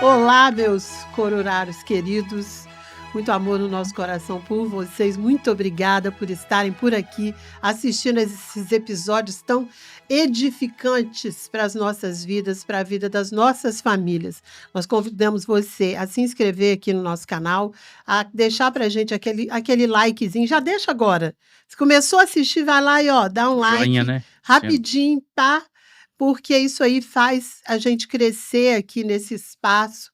Olá, meus cororários queridos. Muito amor no nosso coração por vocês. Muito obrigada por estarem por aqui assistindo esses episódios tão edificantes para as nossas vidas, para a vida das nossas famílias. Nós convidamos você a se inscrever aqui no nosso canal, a deixar para a gente aquele likezinho. Já deixa agora. Se começou a assistir, vai lá e dá um Joinha, like né? rapidinho, tá? Porque isso aí faz a gente crescer aqui nesse espaço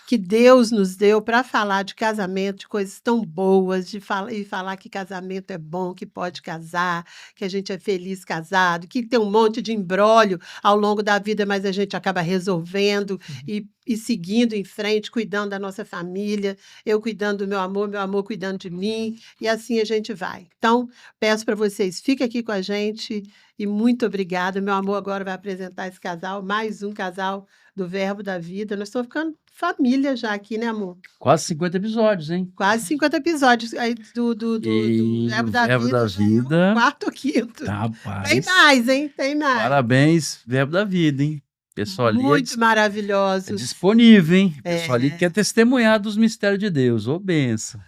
que Deus nos deu para falar de casamento, de coisas tão boas, e falar que casamento é bom, que pode casar, que a gente é feliz casado, que tem um monte de imbróglio ao longo da vida, mas a gente acaba resolvendo e seguindo em frente, cuidando da nossa família, eu cuidando do meu amor cuidando de mim, e assim a gente vai. Então, peço para vocês, fiquem aqui com a gente e muito obrigada. Meu amor agora vai apresentar esse casal, mais um casal do Verbo da Vida. Nós estamos ficando família já aqui, né, amor? Quase 50 episódios, hein? Quase 50 episódios aí do E Verbo o da Verbo Vida. da Já é o Vida. quarto ou quinto. Tem Rapaz. mais, hein? Tem mais. Parabéns, Verbo da Vida, hein? O pessoal ali Muito é maravilhosos. disponível, hein? O pessoal ali quer testemunhar dos mistérios de Deus. Ô, benção.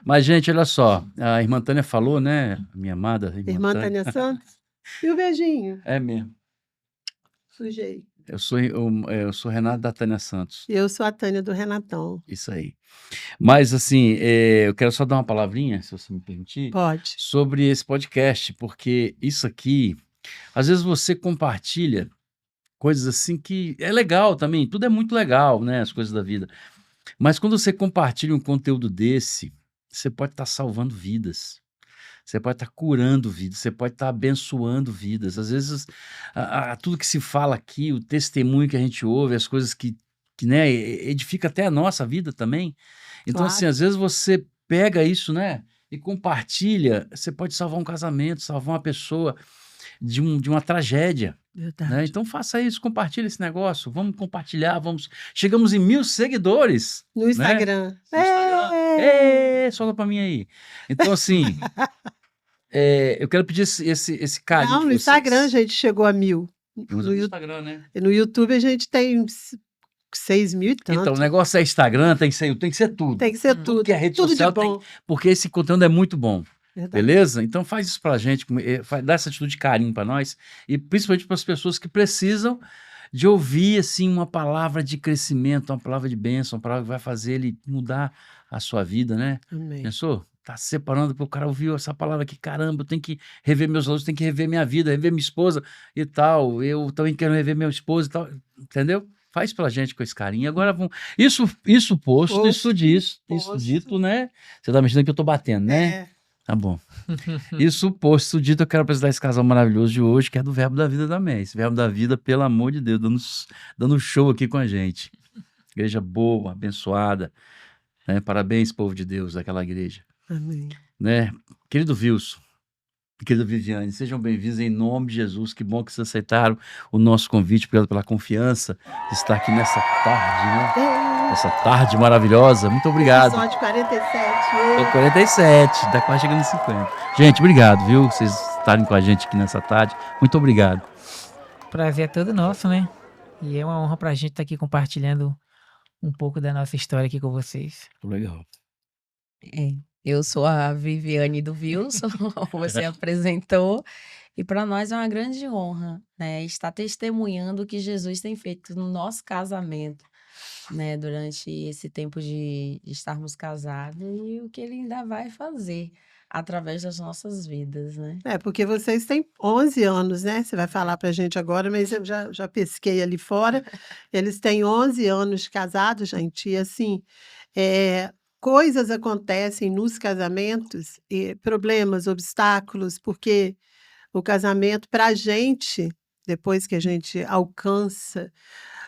Mas, gente, olha só. A irmã Tânia falou, né? Minha amada Irmã Tânia Santos. E o beijinho? É mesmo. Sujei. Eu sou Renato da Tânia Santos. Eu sou a Tânia do Renatão. Isso aí. Mas, assim, eu quero só dar uma palavrinha, se você me permitir. Pode. Sobre esse podcast, porque isso aqui, às vezes você compartilha coisas assim que é legal também, tudo é muito legal, né, as coisas da vida. Mas quando você compartilha um conteúdo desse, você pode estar salvando vidas. Você pode estar curando vidas, você pode estar abençoando vidas. Às vezes, tudo que se fala aqui, o testemunho que a gente ouve, as coisas que né, edifica até a nossa vida também. Então, assim, Claro. às vezes você pega isso, né, e compartilha, você pode salvar um casamento, salvar uma pessoa de uma tragédia. Verdade. Né? Então faça isso, compartilhe esse negócio, vamos compartilhar, chegamos em 1.000 seguidores. No Instagram. Solta pra mim aí. Então, assim, eu quero pedir esse carinho. Não, no Instagram a gente chegou a 1.000. No Instagram, né? No YouTube a gente tem 6.000 e tanto. Então, o negócio é Instagram, tem que ser tudo. Tem que ser tudo. Tudo que é rede tudo social de bom. porque esse conteúdo é muito bom. Verdade. Beleza? Então faz isso pra gente, dá essa atitude de carinho pra nós e principalmente para as pessoas que precisam de ouvir assim uma palavra de crescimento, uma palavra de bênção, uma palavra que vai fazer ele mudar a sua vida, né? Amém. Pensou? Tá se separando porque o cara ouviu essa palavra aqui, caramba, eu tenho que rever meus valores, tenho que rever minha vida, rever minha esposa e tal. Eu também quero rever meu esposo e tal, entendeu? Faz pela gente com esse carinho. Agora vamos. Isso posto, isso dito, né? Você tá mexendo que eu tô batendo, né? Tá bom. Isso posto dito, eu quero apresentar esse casal maravilhoso de hoje, que é do Verbo da Vida também. Esse Verbo da Vida, pelo amor de Deus, dando show aqui com a gente. Igreja boa, abençoada. Né? Parabéns, povo de Deus, daquela igreja. Amém. Né? Querido Wilson, querida Viviane, sejam bem-vindos em nome de Jesus. Que bom que vocês aceitaram o nosso convite, obrigado pela confiança de estar aqui nessa tarde, né? Essa tarde maravilhosa. Muito obrigado. Episódio 47. 47, tá quase chegando em 50. Gente, obrigado, viu? Vocês estarem com a gente aqui nessa tarde. Muito obrigado. Prazer é todo nosso, né? E é uma honra pra gente estar aqui compartilhando um pouco da nossa história aqui com vocês. Legal. Eu sou a Viviane do Wilson, você apresentou, e para nós é uma grande honra, né, estar testemunhando o que Jesus tem feito no nosso casamento, né, durante esse tempo de estarmos casados e o que ele ainda vai fazer através das nossas vidas, né? Porque vocês têm 11 anos, né? Você vai falar pra gente agora, mas eu já pesquei ali fora. Eles têm 11 anos de casados, gente, e assim, coisas acontecem nos casamentos, problemas, obstáculos, porque o casamento, pra gente, depois que a gente alcança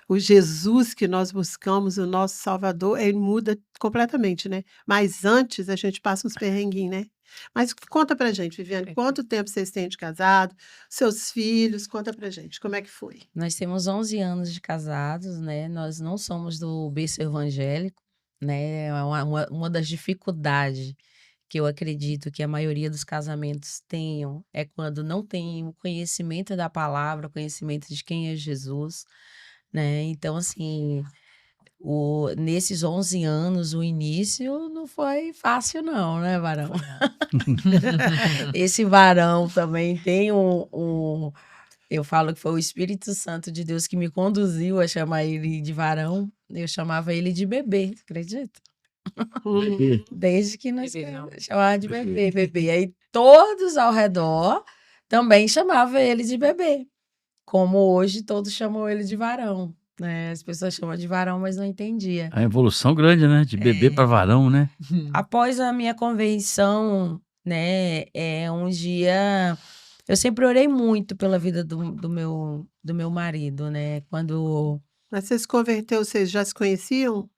o Jesus que nós buscamos, o nosso Salvador, ele muda completamente, né? Mas antes a gente passa uns perrenguinhos, né? Mas conta pra gente, Viviane, quanto tempo vocês têm de casado? Seus filhos, conta pra gente, como é que foi? Nós temos 11 anos de casados, né? Nós não somos do berço evangélico, né? É uma das dificuldades que eu acredito que a maioria dos casamentos tenham é quando não tem o conhecimento da palavra, o conhecimento de quem é Jesus, né? Então, assim, nesses 11 anos, o início não foi fácil não, né, varão? Esse varão também tem eu falo que foi o Espírito Santo de Deus que me conduziu a chamar ele de varão. Eu chamava ele de bebê, acredita? Hum. Desde que nós Bebezão. chamava de bebê. Aí todos ao redor também chamavam ele de bebê. Como hoje todos chamam ele de varão, né? As pessoas chamam de varão, mas não entendia. A evolução grande, né? De bebê para varão, né? Após a minha convenção, né, um dia eu sempre orei muito pela vida do meu marido, né? Quando Mas você se converteu, vocês já se conheciam?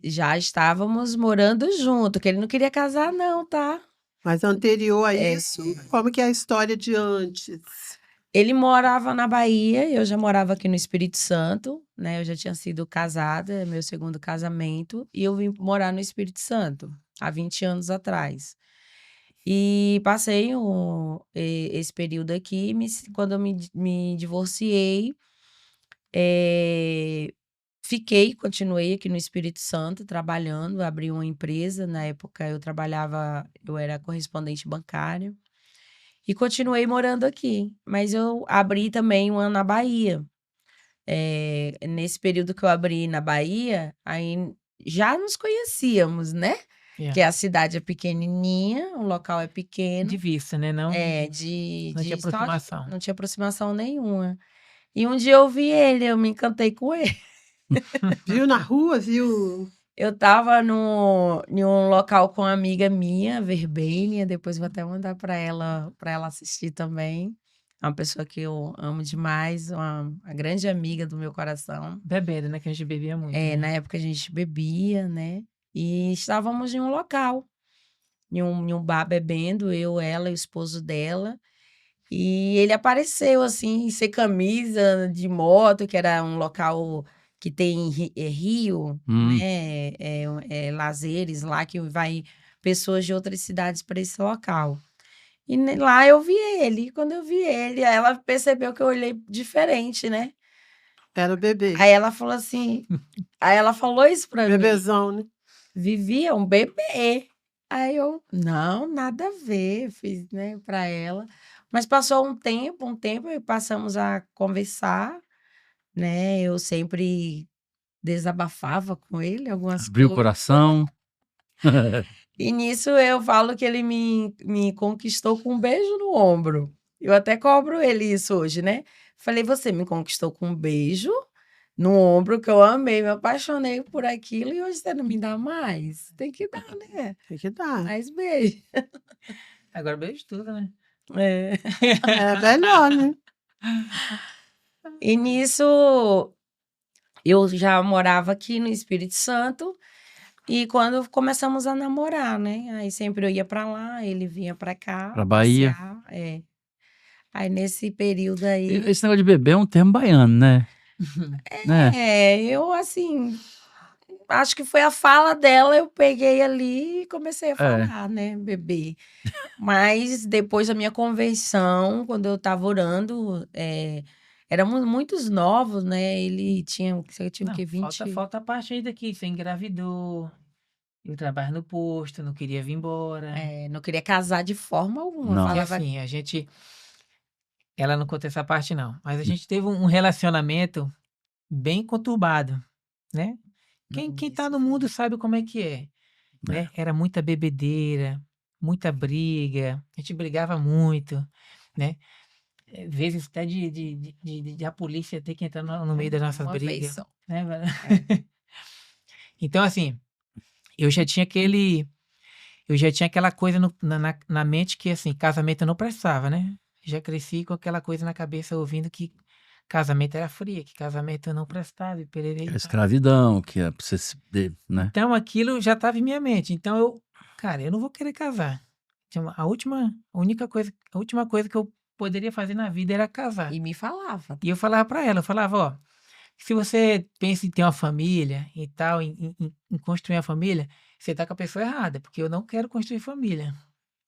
já estávamos morando junto, que ele não queria casar não, tá? Mas anterior a É. isso, como que é a história de antes? Ele morava na Bahia, eu já morava aqui no Espírito Santo, né? Eu já tinha sido casada, meu segundo casamento, e eu vim morar no Espírito Santo há 20 anos atrás. E passei esse período aqui, quando eu me divorciei, continuei aqui no Espírito Santo trabalhando, abri uma empresa, na época eu era correspondente bancário, e continuei morando aqui, mas eu abri também uma na Bahia. Nesse período que eu abri na Bahia, aí já nos conhecíamos, né? Yeah. Que a cidade é pequenininha, o local é pequeno. De vista, né? Não, Não não tinha só aproximação. não tinha aproximação nenhuma. E um dia eu vi ele, eu me encantei com ele. Viu na rua, viu? Eu tava em um local com uma amiga minha, Verbênia, depois vou até mandar para ela assistir também. É uma pessoa que eu amo demais, uma grande amiga do meu coração. Bebendo, né? Que a gente bebia muito. né? Na época a gente bebia, né? E estávamos em um local, em um bar bebendo, eu, ela e o esposo dela. E ele apareceu, assim, sem camisa, de moto, que era um local que tem rio, né? Lazeres lá, que vai pessoas de outras cidades para esse local. E lá eu vi ele. Quando eu vi ele, ela percebeu que eu olhei diferente, né? Era o bebê. Aí ela falou assim, aí ela falou isso pra mim. Bebezão, né? Vivia um bebê. Aí eu, não, nada a ver, fiz, né, pra ela. Mas passou um tempo, e passamos a conversar, né? Eu sempre desabafava com ele algumas Abriu o coisas. coração. E nisso eu falo que ele me conquistou com um beijo no ombro. Eu até cobro ele isso hoje, né? Falei, você me conquistou com um beijo no ombro, que eu amei, me apaixonei por aquilo, e hoje você não me dá mais? Tem que dar, né? Tem que dar. Mais beijo. Agora beijo tudo, né? É. É melhor, né? E nisso, eu já morava aqui no Espírito Santo, e quando começamos a namorar, né? Aí sempre eu ia pra lá, ele vinha pra cá. Pra Bahia. passear, Aí nesse período aí. Esse negócio de bebê é um termo baiano, né? Né? Eu assim. Acho que foi a fala dela, eu peguei ali e comecei a falar, né? Bebê. Mas depois da minha convenção, quando eu tava orando, éramos muitos novos, né? Ele tinha, eu tinha o Não, quê? 20. falta a parte aí daqui. Você engravidou. Eu trabalho no posto, não queria vir embora. Não queria casar de forma alguma. Não. E Falava, assim, a gente. Ela não conta essa parte, não. Mas a gente teve um relacionamento bem conturbado, né? Quem tá no mundo sabe como é que é, né? Era muita bebedeira, muita briga, a gente brigava muito, né? Vezes até de a polícia ter que entrar no meio das nossas uma vez brigas, só. né? Então, assim, eu já tinha aquela coisa na mente que, assim, casamento não prestava, né? Já cresci com aquela coisa na cabeça ouvindo que casamento era fria, que casamento não prestava e pererei. A escravidão, que é pra você né? Então aquilo já estava em minha mente. Então eu não vou querer casar. A última coisa que eu poderia fazer na vida era casar. E me falava. E eu falava para ela, ó, se você pensa em ter uma família e tal, em construir uma família, você tá com a pessoa errada, porque eu não quero construir família.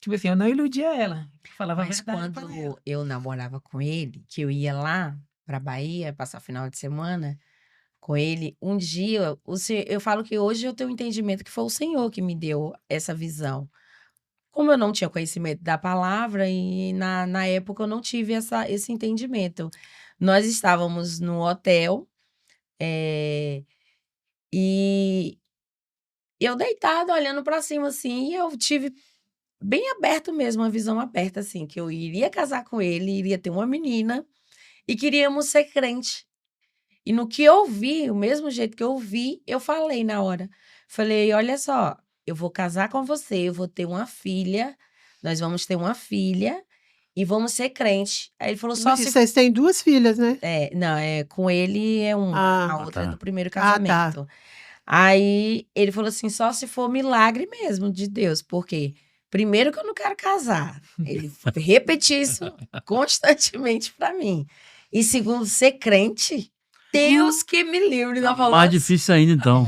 Tipo assim, eu não iludia ela. Falava a Mas verdade pra ela. quando eu namorava com ele, que eu ia lá pra Bahia passar final de semana, com ele, um dia, eu falo que hoje eu tenho um entendimento que foi o Senhor que me deu essa visão. Como eu não tinha conhecimento da palavra e na época eu não tive esse entendimento. Nós estávamos no hotel, e eu deitada, olhando para cima, assim, e eu tive bem aberto mesmo, uma visão aberta, assim, que eu iria casar com ele, iria ter uma menina e queríamos ser crente. E no que eu vi, o mesmo jeito que eu vi, eu falei na hora. Falei, olha só, eu vou casar com você, eu vou ter uma filha, nós vamos ter uma filha e vamos ser crente. Aí ele falou, só E se... vocês têm 2 filhas, né? Não, com ele é uma, a Ah, outra é tá. do primeiro tá. casamento. Aí ele falou assim, só se for milagre mesmo de Deus, porque primeiro que eu não quero casar. Ele repetia isso constantemente pra mim. E segundo, ser crente, Deus que me livre da Mais falou difícil ainda, então.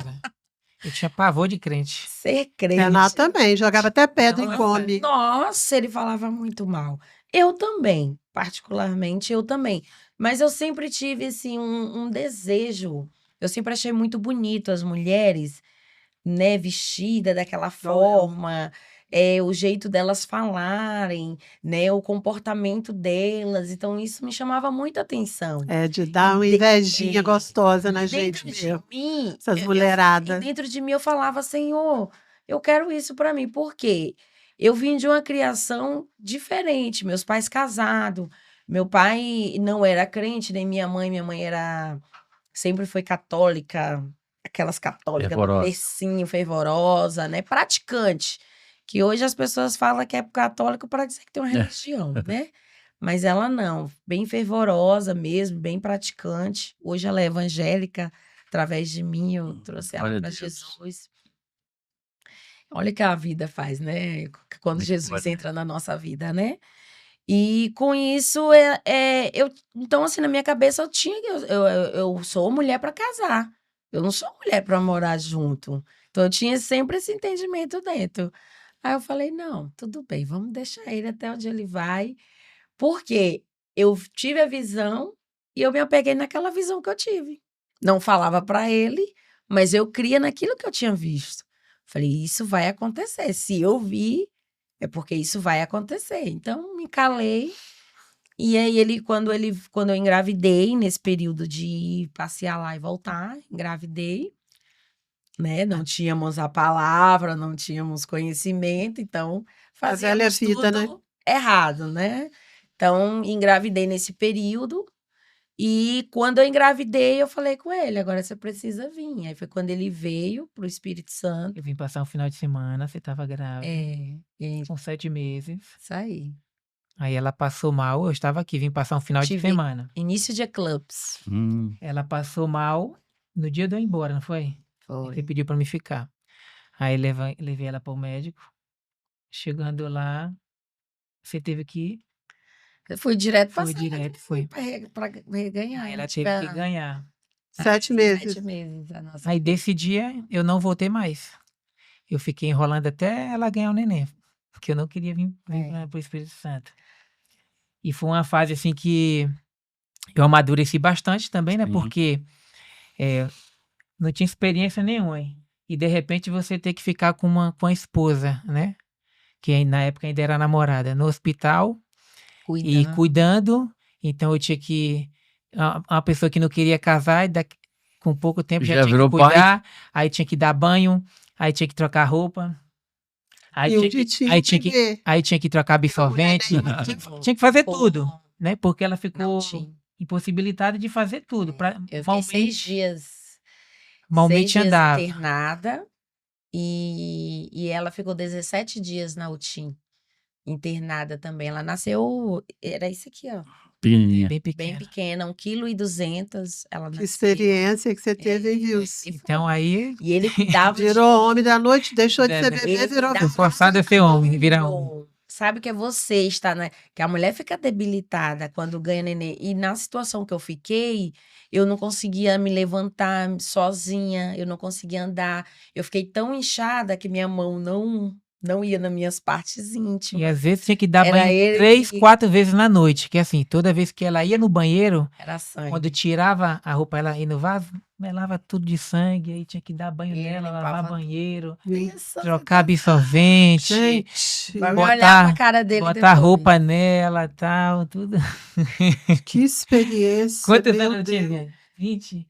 Eu tinha pavor de crente. ser crente. Renato também, jogava até pedra em Nossa, come. nossa, ele falava muito mal. Eu também, particularmente, eu também. Mas eu sempre tive, assim, um desejo. Eu sempre achei muito bonito as mulheres, né, vestida daquela forma, o jeito delas falarem, né, o comportamento delas. Então, isso me chamava muita atenção. É, de dar uma invejinha gostosa na gente Dentro de mesmo. mim, Essas e mulheradas. dentro de mim eu falava, Senhor, eu quero isso para mim. Por quê? Eu vim de uma criação diferente, meus pais casados, meu pai não era crente, nem minha mãe era, sempre foi católica, aquelas católicas do Fervorosa. bercinho, fervorosa, né, praticante, que hoje as pessoas falam que é católico para dizer que tem uma religião, né? Mas ela não, bem fervorosa mesmo, bem praticante. Hoje ela é evangélica, através de mim eu trouxe ela Glória a para Deus. Jesus. Olha o que a vida faz, né? Quando Jesus Glória. entra na nossa vida, né? E com isso, então, assim, na minha cabeça eu tinha que. Eu sou mulher para casar. Eu não sou mulher para morar junto. Então, eu tinha sempre esse entendimento dentro. Aí eu falei: não, tudo bem, vamos deixar ele até onde ele vai. Porque eu tive a visão e eu me apeguei naquela visão que eu tive. Não falava para ele, mas eu cria naquilo que eu tinha visto. Falei, isso vai acontecer. Se eu vi, é porque isso vai acontecer. Então, me calei. E aí, quando eu engravidei, nesse período de passear lá e voltar, engravidei, né? Não tínhamos a palavra, não tínhamos conhecimento, então A velha fazíamos vida, né? tudo errado, né? Então, engravidei nesse período. E quando eu engravidei, eu falei com ele, agora você precisa vir. Aí foi quando ele veio pro Espírito Santo. Eu vim passar um final de semana, você estava grávida, com 7 meses. Isso aí. Aí ela passou mal, eu estava aqui, vim passar um final de Tive semana. início de eclipse. Ela passou mal no dia de eu ir embora, não foi? Você Foi. pediu para me ficar. Aí levei ela para o médico. Chegando lá, você teve que ir. Eu fui direto Foi passar direto, foi. para reganhar. Aí ela Tive teve que a- ganhar. 7 meses. 7 meses a nossa. Aí desse dia eu não voltei mais. Eu fiquei enrolando até ela ganhar o neném, porque eu não queria vir para o Espírito Santo. E foi uma fase assim que eu amadureci bastante também, né? Sim. Porque não tinha experiência nenhuma. Hein? E de repente você ter que ficar com a esposa, né? Que na época ainda era namorada, no hospital e cuidando. Então eu tinha que. Uma pessoa que não queria casar, e com pouco tempo já Já tinha virou que cuidar, aí tinha que dar banho, aí tinha que trocar roupa. Aí E um tinha que, dia aí, tinha tinha que, bebê. aí tinha que trocar absorvente, tinha que fazer tudo, né? Porque ela ficou Não tinha. impossibilitada de fazer tudo. Eu fiquei 6 dias. Malmente 6 dias andava. internada. E ela ficou 17 dias na UTI. Internada também. Ela nasceu. Era isso aqui, ó. Pequenininha. Bem Bem pequena. pequena, 1,2 kg. Ela Que nasceu. experiência que você teve, hein, Wilson? Então aí, E ele cuidava de Virou homem da noite, deixou de ser Ele bebê, virou cuidava forçado a ser homem, virar homem. muito. Sabe que é você estar, né? Que a mulher fica debilitada quando ganha neném. E na situação que eu fiquei, eu não conseguia me levantar sozinha, eu não conseguia andar. Eu fiquei tão inchada que minha mão não ia nas minhas partes E íntimas. às vezes tinha que dar Era banho ele 3, que 4 vezes na noite. Que assim, toda vez que ela ia no banheiro, era sangue. quando tirava a roupa, ela ia no vaso, melava tudo de sangue, aí tinha que dar banho Ele nela, lavar limpava banheiro, Isso, trocar absorvente, Gente, vai me olhar pra botar, cara dele botar depois. roupa nela e tal, tudo. que experiência, Quantos meu anos eu tinha, Deus. Viviane?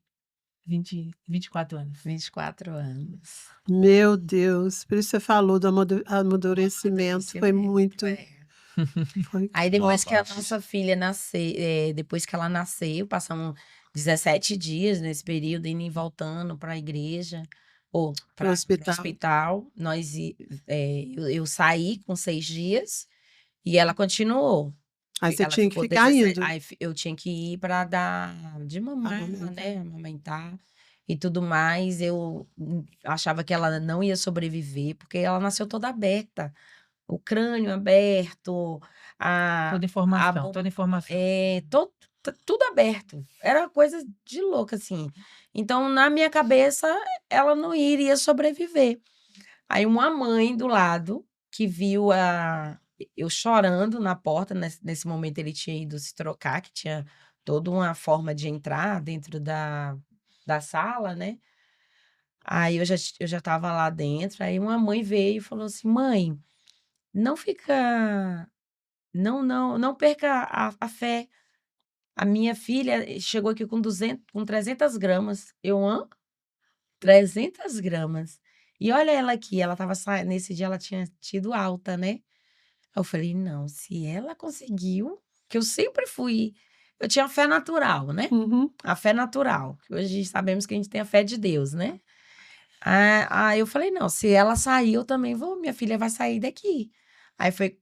24 anos. 24 anos. Meu Deus, por isso você falou do amadurecimento, foi muito. É. Foi... Aí depois que a Nossa. nossa filha nasceu, depois que ela nasceu, passamos 17 dias nesse período, indo e voltando para a igreja, ou Pro para o hospital. hospital. Eu saí com 6 dias e ela continuou. Aí você Ela tinha que ficou ficar 17 indo. Aí eu tinha que ir para dar de mamar, Amamentar. né? Amamentar e tudo mais. Eu achava que ela não ia sobreviver, porque ela nasceu toda aberta. O crânio aberto, Toda a informação, boca, toda informação. tudo aberto. Era uma coisa de louca, assim. Então, na minha cabeça, ela não iria sobreviver. Aí, uma mãe do lado, que viu eu chorando na porta, nesse momento ele tinha ido se trocar, que tinha toda uma forma de entrar dentro da sala, né? Aí eu já tava lá dentro, aí uma mãe veio e falou assim: mãe, não fica. Não perca a fé. A minha filha chegou aqui com 300 gramas. Eu, hã? 300 gramas. E olha ela aqui, ela tava nesse dia ela tinha tido alta, né? Eu falei, não, se ela conseguiu, que eu sempre fui, eu tinha fé natural, né? Uhum. A fé natural, que hoje sabemos que a gente tem a fé de Deus, né? Aí eu falei, não, se ela sair, eu também vou, minha filha vai sair daqui. Aí foi que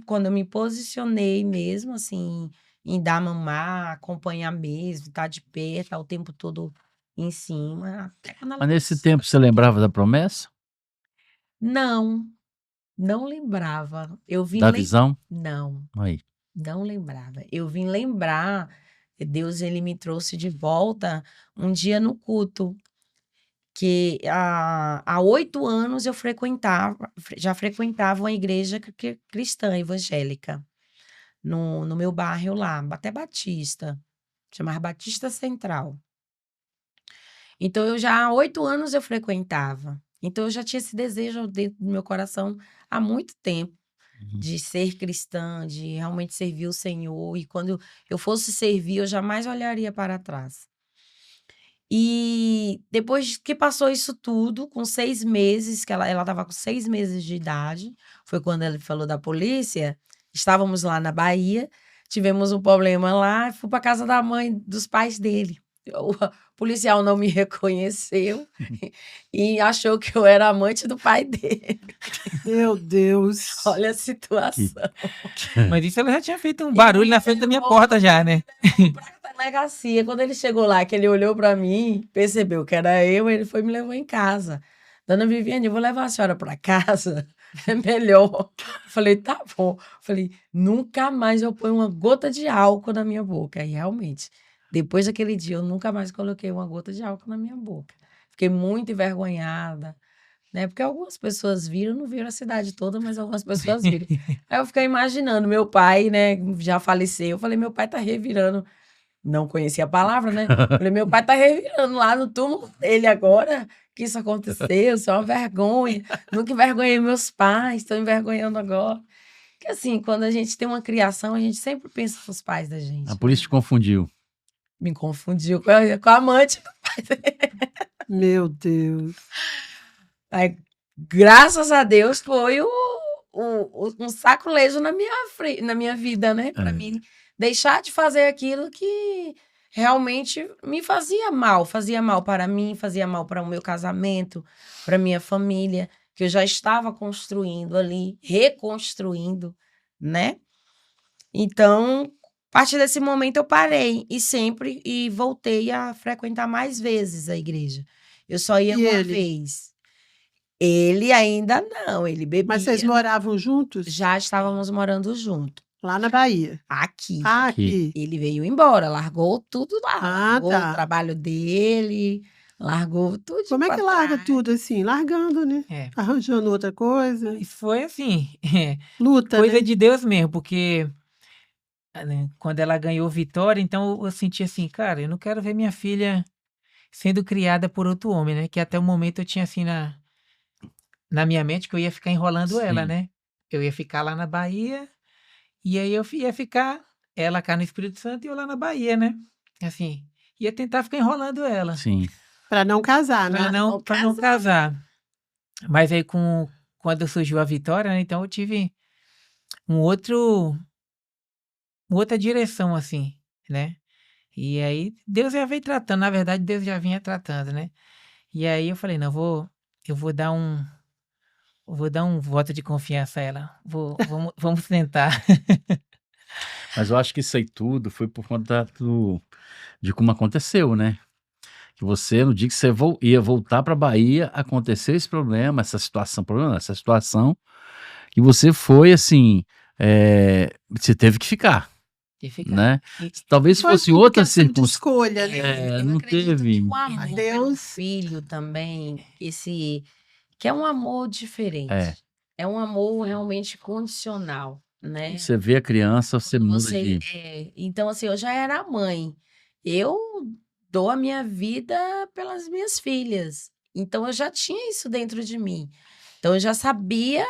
quando eu me posicionei mesmo, assim, em dar mamar, acompanhar mesmo, estar de pé, estar o tempo todo em cima. Até quando ela Mas nesse tempo você lembrava da promessa? Não, não lembrava. Eu vim Da visão? Não, Aí. não lembrava. Eu vim lembrar, Deus, ele me trouxe de volta um dia no culto. Que há 8 anos eu já frequentava uma igreja cristã, evangélica, no meu bairro lá, até Batista, chamava Batista Central. Então, há 8 anos eu frequentava. Então, eu já tinha esse desejo dentro do meu coração há muito tempo, Uhum. de ser cristã, de realmente servir o Senhor. E quando eu fosse servir, eu jamais olharia para trás. E depois que passou isso tudo, com 6 meses, que ela estava com 6 meses de idade, foi quando ele falou da polícia. Estávamos lá na Bahia, tivemos um problema lá, fui para casa da mãe dos pais dele. O policial não me reconheceu e achou que eu era amante do pai dele. Meu Deus. Olha a situação. Mas isso ela já tinha feito um barulho na frente da minha porta já, né? Pra delegacia. Quando ele chegou lá, que ele olhou pra mim, percebeu que era eu, ele foi e me levou em casa. Dona Viviane, eu vou levar a senhora pra casa. É melhor. Falei, tá bom. Falei, nunca mais eu ponho uma gota de álcool na minha boca. E realmente, depois daquele dia, eu nunca mais coloquei uma gota de álcool na minha boca. Fiquei muito envergonhada, né? Porque algumas pessoas viram, não viram a cidade toda, mas algumas pessoas viram. Aí eu fiquei imaginando, meu pai, né, já faleceu. Eu falei, meu pai tá revirando. Não conhecia a palavra, né? Falei, meu pai tá revirando lá no túmulo dele agora, que isso aconteceu, isso é uma vergonha. Nunca envergonhei meus pais, estou envergonhando agora. Porque assim, quando a gente tem uma criação, a gente sempre pensa nos pais da gente. A polícia te confundiu. Me confundiu com a amante do pai dele. Meu Deus. Aí, graças a Deus, foi um saculejo na minha vida, né? Para mim deixar de fazer aquilo que realmente me fazia mal para mim, fazia mal para o meu casamento, para minha família, que eu já estava construindo ali, reconstruindo, né? Então, a partir desse momento eu parei e voltei a frequentar mais vezes a igreja. Eu só ia E uma ele? vez. Ele ainda não, ele Mas vocês bebia. moravam juntos? Já estávamos morando junto. Lá na Bahia. Aqui. Ah, Aqui. aqui. Ele veio embora, largou tudo lá. Ah, Largou o tá. trabalho dele, Largou tudo Como é pra que larga trás. tudo assim? Largando, né? É. Arranjando outra coisa. Isso foi assim, Luta, coisa né? de Deus mesmo, porque né, quando ela ganhou Vitória, então eu senti assim, cara, eu não quero ver minha filha sendo criada por outro homem, né? Que até o momento eu tinha assim na minha mente que eu ia ficar enrolando ela, Sim, né? Eu ia ficar lá na Bahia, e aí ia ficar ela cá no Espírito Santo e eu lá na Bahia, né? Assim, ia tentar ficar enrolando ela, sim. Pra não casar, né? para não casar. Mas aí quando surgiu a Vitória, né? Então eu tive um outro, uma outra direção, assim, né? E aí Deus já veio tratando, na verdade Deus já vinha tratando, né? E aí eu falei, não, eu vou dar um voto de confiança a ela. Vamos tentar. Mas eu acho que isso aí tudo foi por conta de como aconteceu, né? Que você, no dia que você ia voltar para Bahia, aconteceu esse problema, essa situação, e você foi assim, você teve que ficar, E fica. né? E, Talvez Foi fosse por outra questão de circunstância. escolha, né? Eu Não acredito teve. que o amor pelo Deus. filho também, que é um amor É. diferente. É um amor realmente condicional, né? Você vê a criança, você Quando muda de. então, assim, eu já era mãe. Eu dou a minha vida pelas minhas filhas. Então, eu já tinha isso dentro de mim. Então, eu já sabia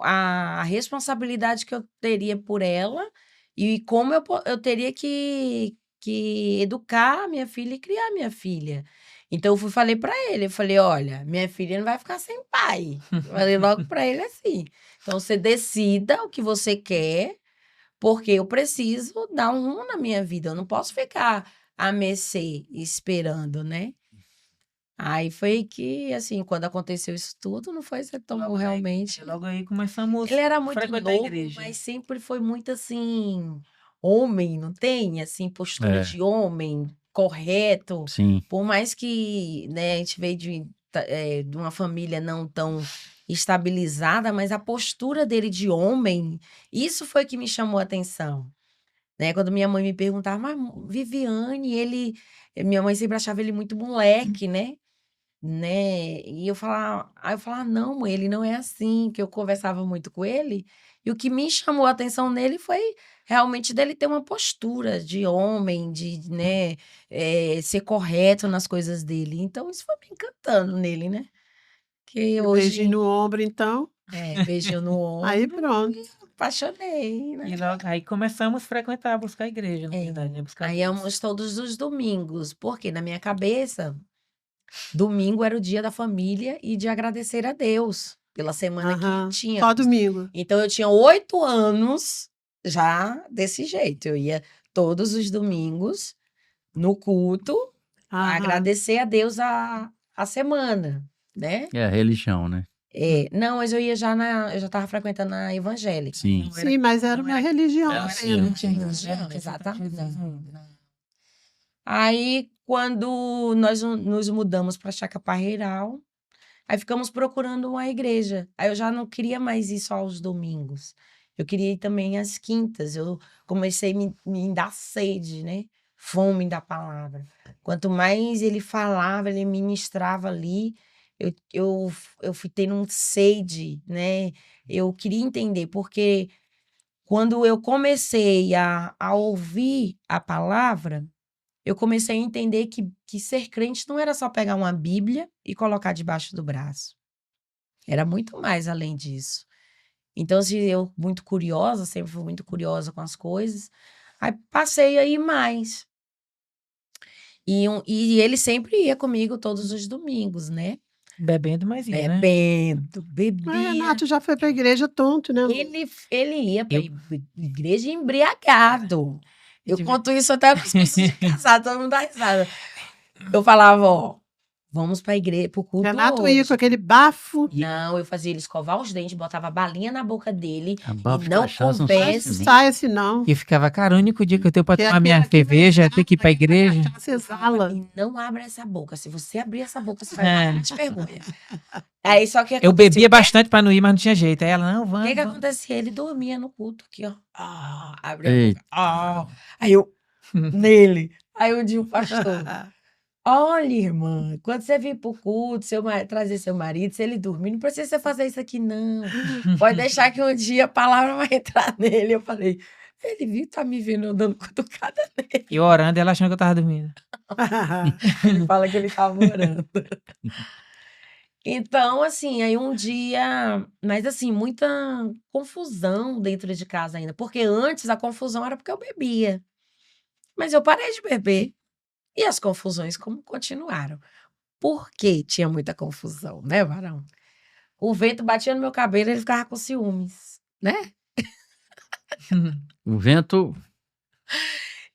a responsabilidade que eu teria por ela e como eu teria que educar a minha filha e criar minha filha. Então, falei para ele, eu falei, olha, minha filha não vai ficar sem pai. Falei logo para ele assim. Então, você decida o que você quer, porque eu preciso dar um rumo na minha vida. Eu não posso ficar à mercê esperando, né? Aí foi que, assim, quando aconteceu isso tudo, não foi ser tão logo aí, realmente. logo aí começamos Ele era a muito frequentar a novo, igreja. mas sempre foi muito assim, homem, não tem? Assim, postura É, de homem, correto. sim. Por mais que, né, a gente veio de uma família não tão estabilizada, mas a postura dele de homem, isso foi que me chamou a atenção. Né? Quando minha mãe me perguntava, mas Viviane, minha mãe sempre achava ele muito moleque, né? E aí eu falava, não, mãe, ele não é assim, que eu conversava muito com ele, e o que me chamou a atenção nele foi realmente dele ter uma postura de homem, né, ser correto nas coisas dele. Então, isso foi me encantando nele, né? Que Um beijinho hoje, no ombro, então. beijinho no Aí ombro, pronto. apaixonei, E né? logo aí começamos a frequentar, buscar a igreja, na verdade, né? Buscar Aí Deus. íamos todos os domingos, porque na minha cabeça, domingo era o dia da família e de agradecer a Deus pela semana que Aham. tinha. Só domingo. Então eu tinha 8 anos já desse jeito. Eu ia todos os domingos no culto Aham. agradecer a Deus a semana, né? É a religião, né? Não, mas eu já estava frequentando a evangélica. Sim. Sim, mas era uma religião É assim, apenas. Exatamente. Aí, quando nós nos mudamos para Chacaparreiral, aí ficamos procurando uma igreja. Aí eu já não queria mais ir só aos domingos. Eu queria ir também às quintas. Eu comecei a me dar sede, né? Fome da palavra. Quanto mais ele falava, ele ministrava ali, eu fui tendo um sede, né? Eu queria entender, porque quando eu comecei a ouvir a palavra, eu comecei a entender que ser crente não era só pegar uma Bíblia e colocar debaixo do braço. Era muito mais além disso. Então, assim, eu muito curiosa, sempre fui muito curiosa com as coisas. Aí passei a ir mais. E ele sempre ia comigo todos os domingos, né? Bebendo, mas ia, né? Bebendo, Mas bebia. Renato já foi pra igreja tonto, né? Ele ia pra Eu- igreja embriagado. Eu conto isso até com os cursos de casado, todo mundo dá risada. Eu falava, ó, vamos pra igreja, pro culto Renato hoje. ia com aquele bafo. Não, eu fazia ele escovar os dentes, botava balinha na boca dele A bafo e de não cachaça não converse. sai assim, Sai assim, não. E eu ficava, cara, o único dia que eu tenho pra Que tomar minha aquele cerveja é ter que ir pra igreja. Você exala. E não abra essa boca. Se você abrir essa boca, você vai É. morrer de vergonha. Aí só que Eu acontecia bebia o quê? bastante pra não ir, mas não tinha jeito. Aí ela, não, O vamos. que vamos. acontecia? Ele dormia no culto aqui, ó. Abre a Ei, boca. Aí eu, nele. Aí um dia o pastor, Olha, irmã, quando você vir pro culto, trazer seu marido, se ele dormir, não precisa você fazer isso aqui, não. Pode deixar que um dia a palavra vai entrar nele. Eu falei, ele viu, tá me vendo eu dando cutucada nele. E orando, ela achando que eu tava dormindo. Ele fala que ele tava orando. Então, assim, aí um dia, mas assim, muita confusão dentro de casa ainda, porque antes a confusão era porque eu bebia, mas eu parei de beber e as confusões como continuaram. Por que tinha muita confusão, né, varão? O vento batia no meu cabelo, ele ficava com ciúmes, né? O vento.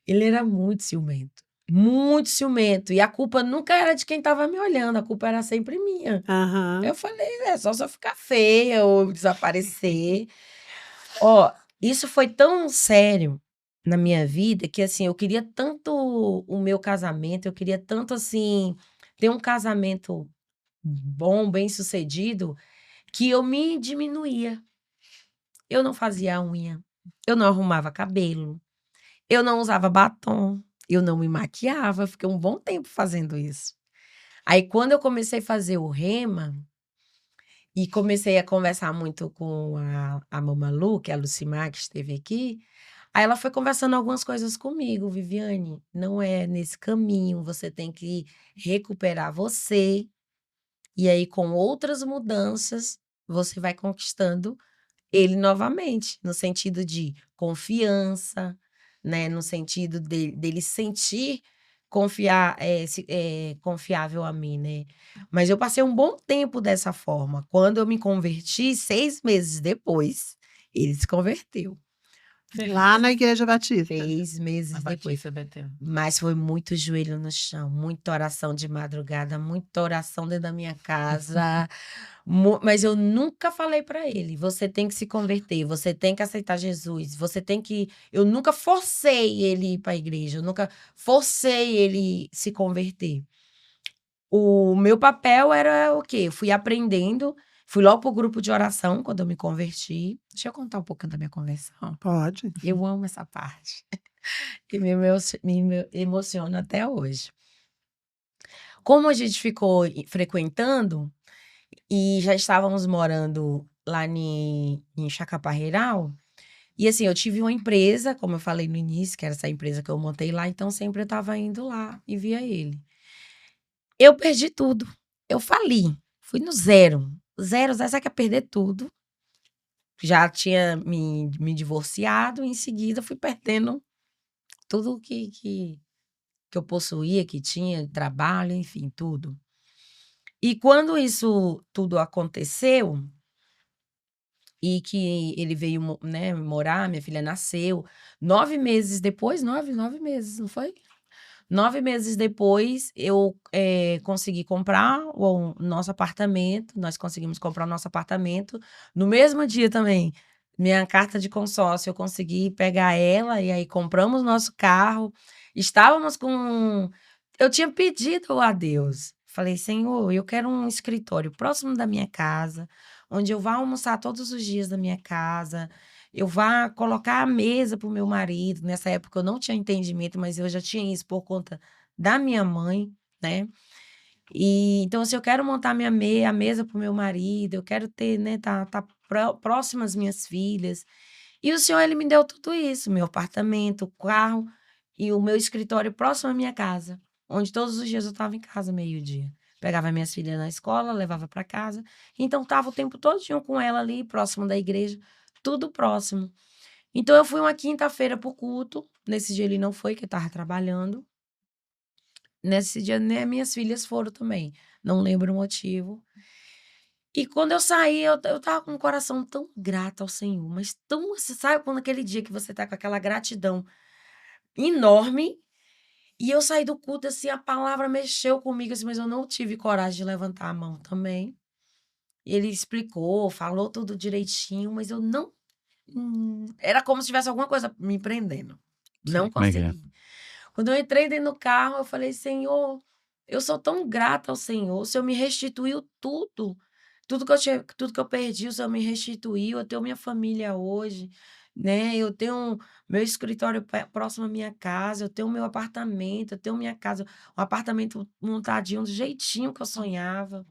Ele era muito ciumento, muito ciumento, e a culpa nunca era de quem estava me olhando, a culpa era sempre minha. Aham. Eu falei, é só se eu ficar feia ou desaparecer. Ó, isso foi tão sério na minha vida que, assim, eu queria tanto o meu casamento, eu queria tanto, assim, ter um casamento bom, bem-sucedido, que eu me diminuía. Eu não fazia unha, eu não arrumava cabelo, eu não usava batom, eu não me maquiava, fiquei um bom tempo fazendo isso. Aí, quando eu comecei a fazer o rema e comecei a conversar muito com a Mamalu, que é a Lucimar, que esteve aqui, aí ela foi conversando algumas coisas comigo, Viviane, não é nesse caminho, você tem que recuperar você, e aí com outras mudanças, você vai conquistando ele novamente, no sentido de confiança, né, no sentido dele sentir confiável a mim, né. Mas eu passei um bom tempo dessa forma. Quando eu me converti, 6 meses depois, ele se converteu. Lá na Igreja Batista. 6 meses A depois. Batista Betel. Mas foi muito joelho no chão, muita oração de madrugada, muita oração dentro da minha casa. Mas eu nunca falei para ele: você tem que se converter, você tem que aceitar Jesus, você tem que. Eu nunca forcei ele ir para a igreja, eu nunca forcei ele se converter. O meu papel era o quê? Eu fui aprendendo, fui logo pro grupo de oração quando eu me converti. Deixa eu contar um pouquinho da minha conversão. Pode. Eu amo essa parte. Que me emociona até hoje. Como a gente ficou frequentando e já estávamos morando lá em Chacaparreiral, e assim, eu tive uma empresa, como eu falei no início, que era essa empresa que eu montei lá, então sempre eu estava indo lá e via ele. Eu perdi tudo. Eu fali. Fui no zero. Zero, zero, sabe que é perder tudo. Já tinha me divorciado, em seguida fui perdendo tudo que eu possuía, que tinha, trabalho, enfim, tudo. E quando isso tudo aconteceu, e que ele veio, né, morar, minha filha nasceu, 9 meses depois, 9 meses, não foi? 9 meses depois, eu consegui comprar o nosso apartamento, nós conseguimos comprar o nosso apartamento. No mesmo dia também, minha carta de consórcio, eu consegui pegar ela, e aí compramos nosso carro. Estávamos com. Eu tinha pedido a Deus. Falei, Senhor, eu quero um escritório próximo da minha casa, onde eu vá almoçar todos os dias da minha casa, eu vá colocar a mesa para o meu marido. Nessa época eu não tinha entendimento, mas eu já tinha isso por conta da minha mãe, né? E então, assim, eu quero montar a mesa para o meu marido, eu quero ter, né, tá próximo às minhas filhas. E o Senhor, ele me deu tudo isso, meu apartamento, o carro e o meu escritório próximo à minha casa, onde todos os dias eu estava em casa meio-dia. Pegava minhas filhas na escola, levava para casa, então estava o tempo todinho com ela ali, próximo da igreja, tudo próximo. Então eu fui uma quinta-feira pro culto, nesse dia ele não foi, que eu estava trabalhando. Nesse dia, né, minhas filhas foram também, não lembro o motivo. E quando eu saí, eu estava com o coração tão grato ao Senhor, mas tão, você sabe quando aquele dia que você tá com aquela gratidão enorme, e eu saí do culto, assim, a palavra mexeu comigo, assim, mas eu não tive coragem de levantar a mão também. Ele explicou, falou tudo direitinho, mas eu não. Era como se tivesse alguma coisa me prendendo. Sei Não como é que é. consegui. Quando eu entrei dentro do carro, eu falei: Senhor, eu sou tão grata ao Senhor, o Senhor me restituiu tudo. Tudo que eu perdi, o Senhor me restituiu. Eu tenho minha família hoje, né? Eu tenho meu escritório próximo à minha casa, eu tenho meu apartamento, eu tenho minha casa, um apartamento montadinho do jeitinho que eu sonhava.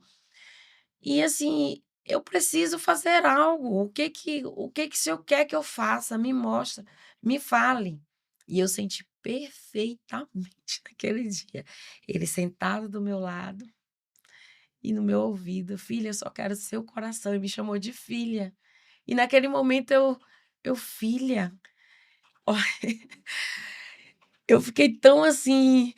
E assim, eu preciso fazer algo. O que que o senhor quer que eu faça? Me mostra, me fale. E eu senti perfeitamente naquele dia. Ele sentado do meu lado e no meu ouvido, filha, eu só quero seu coração. E me chamou de filha. E naquele momento filha, ó, eu fiquei tão assim,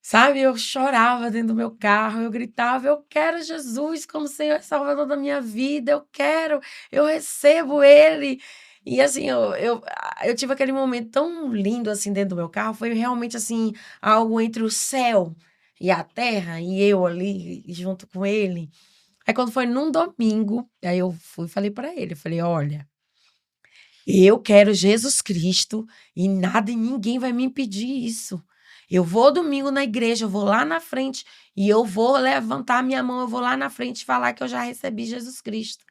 sabe? Eu chorava dentro do meu carro, eu gritava: "Eu quero Jesus como Senhor e Salvador da minha vida, eu quero, eu recebo Ele". E assim, eu tive aquele momento tão lindo, assim, dentro do meu carro, foi realmente, assim, algo entre o céu e a terra, e eu ali junto com ele. Aí quando foi num domingo, aí eu fui e falei para ele, eu falei: "Olha, eu quero Jesus Cristo e nada e ninguém vai me impedir isso. Eu vou domingo na igreja, eu vou lá na frente e eu vou levantar minha mão, eu vou lá na frente falar que eu já recebi Jesus Cristo".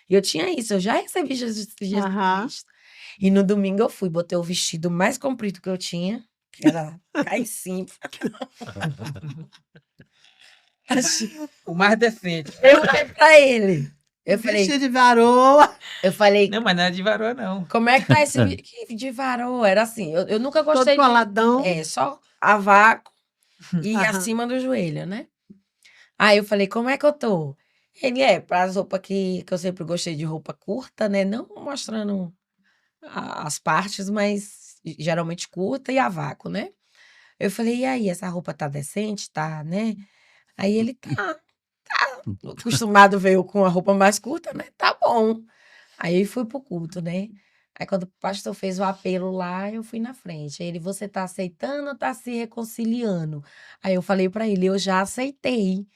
E eu tinha isso, eu já recebi Jesus Aham. Cristo. E no domingo eu fui, botei o vestido mais comprido que eu tinha, que era cá em cima. O mais decente. Eu falei pra ele. Eu falei, Vestido de varoa, eu falei, Não, mas não é de varoa, não. como é que tá esse que de varoa? Era assim, eu nunca todo gostei de. coladão. Só a vácuo e Aham. acima do joelho, né? Aí eu falei, como é que eu tô? Ele para as roupas que eu sempre gostei de roupa curta, né? Não mostrando as partes, mas geralmente curta e a vácuo, né? Eu falei, e aí, essa roupa tá decente, tá, né? Aí ele tá acostumado, veio com a roupa mais curta, né? Tá bom. Aí fui pro culto, né? Aí quando o pastor fez o apelo lá, eu fui na frente. Aí ele, você tá aceitando ou tá se reconciliando? Aí eu falei pra ele, eu já aceitei.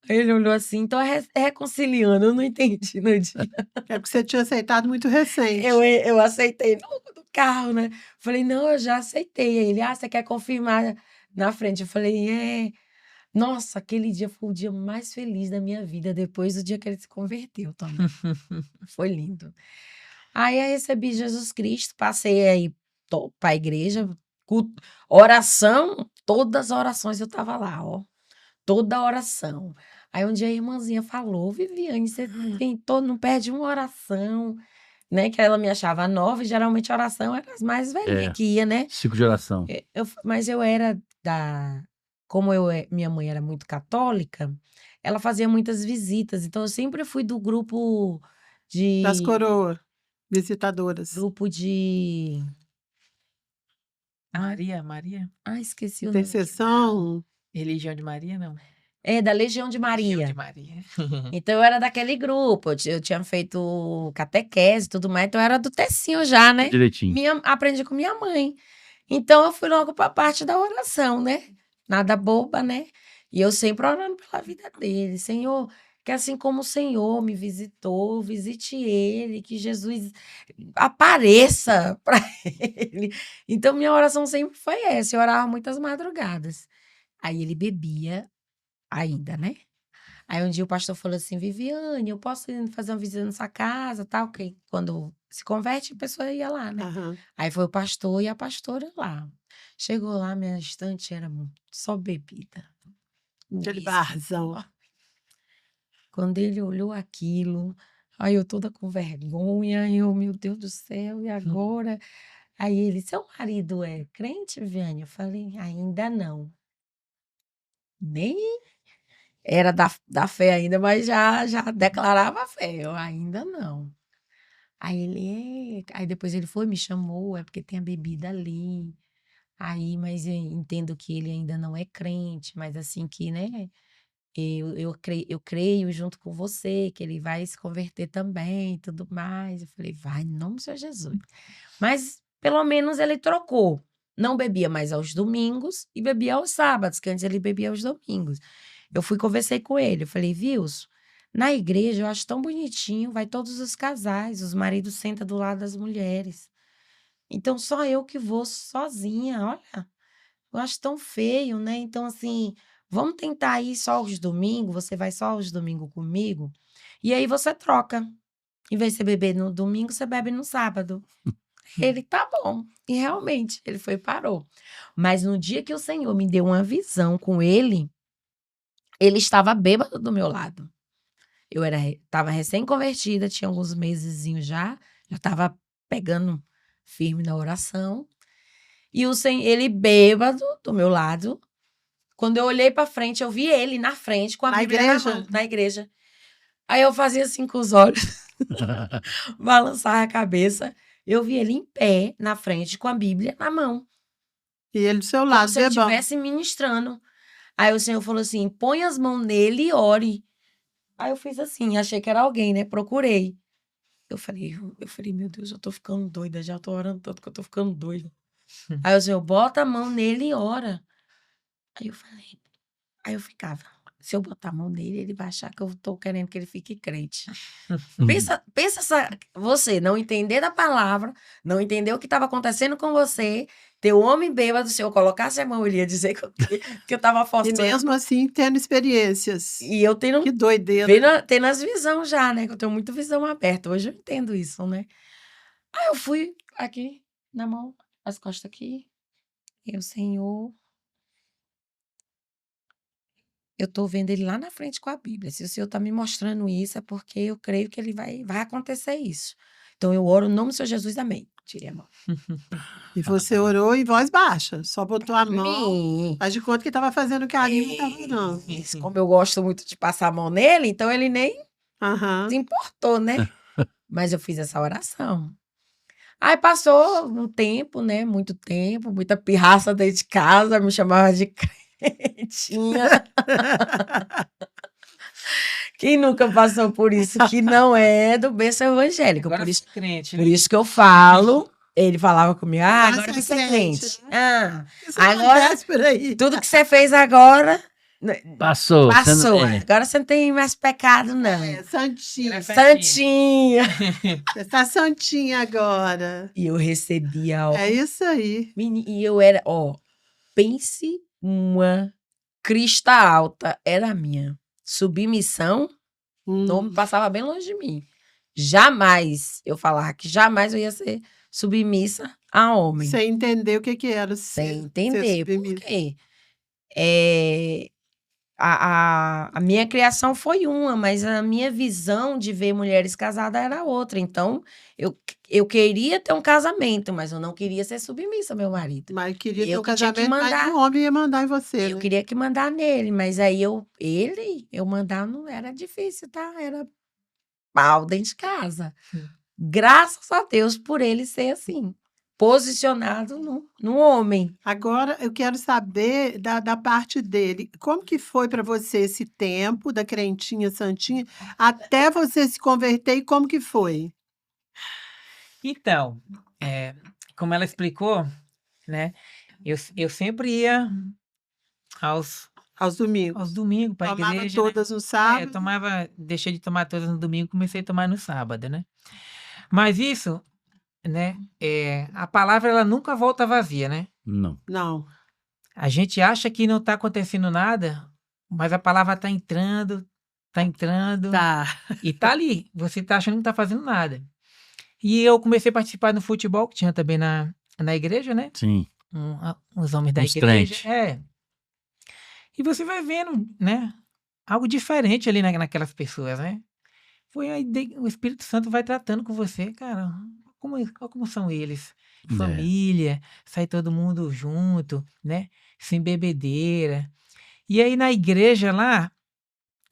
Aí ele olhou assim, então é reconciliando, eu não entendi no dia. É porque você tinha aceitado muito recente. Eu aceitei no carro, né? Falei, não, eu já aceitei. Aí ele, você quer confirmar na frente? Eu falei, é. Nossa, aquele dia foi o dia mais feliz da minha vida, depois do dia que ele se converteu também. Foi lindo. Aí eu recebi Jesus Cristo, passei aí para a igreja, oração, todas as orações eu estava lá, ó. Toda oração. Aí um dia a irmãzinha falou, Viviane, você tentou, não perde uma oração, né? Que ela me achava nova, e geralmente a oração era as mais velhinhas É. que ia, né? Ciclo de oração. Mas eu era como minha mãe era muito católica, ela fazia muitas visitas, então eu sempre fui do Das de coroas visitadoras. grupo de ai, Maria? esqueci o nome. Intercessão. Religião de Maria, não. Da Legião de Legião Maria. de Maria. Então eu era daquele grupo, eu tinha feito catequese e tudo mais, então eu era do tecinho já, né? Direitinho. Aprendi com minha mãe. Então eu fui logo para a parte da oração, né? Nada boba, né? E eu sempre orando pela vida dele. Senhor, que assim como o Senhor me visitou, visite ele, que Jesus apareça para ele. Então minha oração sempre foi essa. Eu orava muitas madrugadas. Aí ele bebia ainda, né? Aí um dia o pastor falou assim, Viviane, eu posso ir fazer uma visita na sua casa, tal, que quando se converte, a pessoa ia lá, né? Aham. Aí foi o pastor e a pastora lá. Chegou lá, minha estante era só bebida. Aquele Uísque. barzão. Quando ele olhou aquilo, aí eu toda com vergonha, meu Deus do céu, e agora? Aí ele, seu marido é crente, Viviane? Eu falei, ainda não. Nem era da fé ainda, mas já declarava a fé. Eu ainda não. Aí ele, aí depois ele foi, me chamou, é porque tem a bebida ali. Aí, mas eu entendo que ele ainda não é crente, mas assim que, né, eu creio junto com você, que ele vai se converter também e tudo mais. Eu falei, vai, em nome do Senhor Jesus. Mas pelo menos ele trocou. Não bebia mais aos domingos e bebia aos sábados, que antes ele bebia aos domingos. Eu fui conversei com ele, eu falei, Vils, na igreja eu acho tão bonitinho, vai todos os casais, os maridos sentam do lado das mulheres. Então só eu que vou sozinha, olha, eu acho tão feio, né? Então assim, vamos tentar ir só aos domingos, você vai só aos domingos comigo, e aí você troca. Em vez de você beber no domingo, você bebe no sábado. Ele, tá bom. E realmente, ele foi e parou. Mas no dia que o Senhor me deu uma visão com ele estava bêbado do meu lado. Eu estava recém-convertida, tinha alguns mesezinhos já estava pegando firme na oração. E ele bêbado do meu lado. Quando eu olhei pra frente, eu vi ele na frente com a Na Bíblia igreja? na mão, na igreja. Aí eu fazia assim com os olhos, balançava a cabeça. Eu vi ele em pé, na frente, com a Bíblia na mão. E ele do seu Como lado, se ele bebão. estivesse ministrando. Aí o Senhor falou assim, põe as mãos nele e ore. Aí eu fiz assim, achei que era alguém, né? Procurei. Eu falei, meu Deus, eu tô ficando doida, já tô orando tanto que eu tô ficando doida. Aí o Senhor, bota a mão nele e ora. Aí eu ficava, se eu botar a mão nele, ele vai achar que eu tô querendo que ele fique crente. Pensa você não entender da palavra, não entender o que estava acontecendo com você, ter o homem bêbado, se eu colocasse a mão, ele ia dizer que eu tava E forçando. mesmo assim, tendo experiências. E eu tendo Que doideira. tendo as visões já, né? Que eu tenho muita visão aberta. Hoje eu entendo isso, né? Aí eu fui aqui, na mão, as costas aqui. E o Senhor, eu tô vendo ele lá na frente com a Bíblia. Se o Senhor tá me mostrando isso, é porque eu creio que ele vai acontecer isso. Então eu oro no nome do Senhor Jesus, amém. Tirei a mão. E você orou em voz baixa, só botou a mão. Amém. Faz de conta que estava fazendo carinho, não estava não. Isso, como eu gosto muito de passar a mão nele, então ele nem Aham. se importou, né? Mas eu fiz essa oração. Aí passou um tempo, né? Muito tempo, muita pirraça dentro de casa, me chamava de crentinha. Quem nunca passou por isso que não é do berço evangélico? Agora Por isso, crente, por né? isso que eu falo, ele falava comigo, Agora agora você é você é crente, crente. né? Isso Agora, acontece por aí. tudo que você fez agora, Passou. passou. Você não- Agora você não tem mais pecado, não. É, santinha. Santinha. Você está santinha agora. E eu recebia, ó. É isso aí. E eu era, ó, pense uma crista alta, era a minha. Submissão, não passava bem longe de mim. Jamais, eu falava que jamais eu ia ser submissa a homem. Sem entender o que era. Sem ser entender. Por submissa. quê? A minha criação foi uma, mas a minha visão de ver mulheres casadas era outra. Então, eu queria ter um casamento, mas eu não queria ser submissa ao meu marido. Mas queria ter Eu um que tinha que casamento, mas mandar. o homem ia mandar em você, Eu né? queria que mandar nele, mas aí eu mandar não era difícil, tá? Era pau dentro de casa. Graças a Deus por ele ser assim, posicionado no homem. Agora eu quero saber da parte dele. Como que foi para você esse tempo da crentinha santinha até você se converter e como que foi? Então, como ela explicou, né? Eu sempre ia aos Aos domingos? domingos para a Tomava igreja, né? todas no Eu sábado? deixei de tomar todas no domingo, comecei a tomar no sábado, né? Mas isso, né? A palavra ela nunca volta vazia, né? Não. Não. A gente acha que não está acontecendo nada, mas a palavra está entrando, Tá. e tá ali. Você está achando que não está fazendo nada. E eu comecei a participar no futebol, que tinha também na igreja, né? Sim. Uns homens da Uns igreja. crentes. E você vai vendo, né? Algo diferente ali naquelas pessoas, né? Foi aí o Espírito Santo vai tratando com você, cara. Como são eles? É. Família, sai todo mundo junto, né? Sem bebedeira. E aí na igreja lá,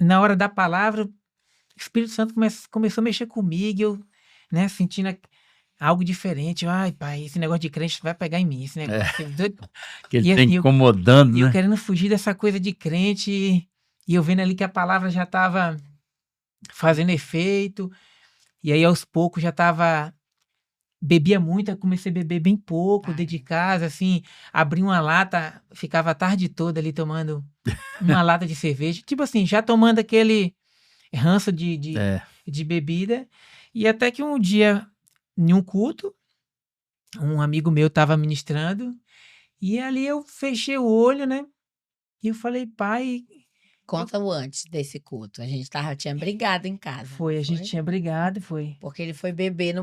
na hora da palavra, o Espírito Santo começou a mexer comigo, eu, né, sentindo algo diferente. Ai, pai, esse negócio de crente vai pegar em mim, esse negócio. Que ele E tem assim, incomodando, E eu né? querendo fugir dessa coisa de crente, e eu vendo ali que a palavra já estava fazendo efeito, e aí aos poucos já estava. Bebia muito, eu comecei a beber bem pouco dentro de casa, assim, abri uma lata, ficava a tarde toda ali tomando uma lata de cerveja, tipo assim, já tomando aquele ranço de bebida, e até que um dia, em um culto, um amigo meu estava ministrando, e ali eu fechei o olho, né? E eu falei, pai, Conta o antes desse culto. A gente tinha brigado em casa. Foi, a gente foi? tinha brigado, foi. Porque ele foi beber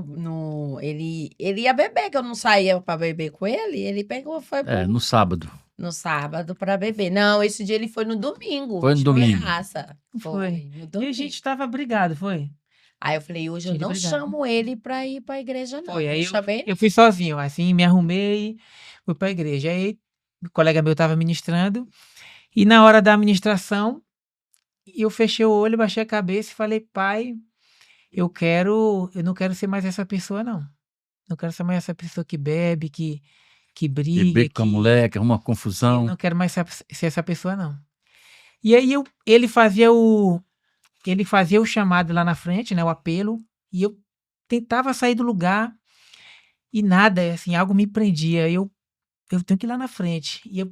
ele ia beber, que eu não saía pra beber com ele. Ele pegou, foi No sábado. no sábado pra beber. Não, esse dia ele foi no domingo. Foi no de domingo. graça. Foi. No E a domingo. gente tava brigado, foi? Aí eu falei, hoje eu Tinha não brigado. chamo ele pra ir pra igreja, não. Foi, aí Eu chamei eu fui sozinho, assim, me arrumei, fui pra igreja. Aí o colega meu tava ministrando, e na hora da ministração, eu fechei o olho, baixei a cabeça e falei, pai, eu não quero ser mais essa pessoa, não. Não quero ser mais essa pessoa que bebe, que briga, Beber com a mulher, que arruma eu confusão. não quero mais ser essa pessoa, não. E aí ele fazia o chamado lá na frente, né, o apelo, e eu tentava sair do lugar e nada, assim, algo me prendia. Eu tenho que ir lá na frente. E eu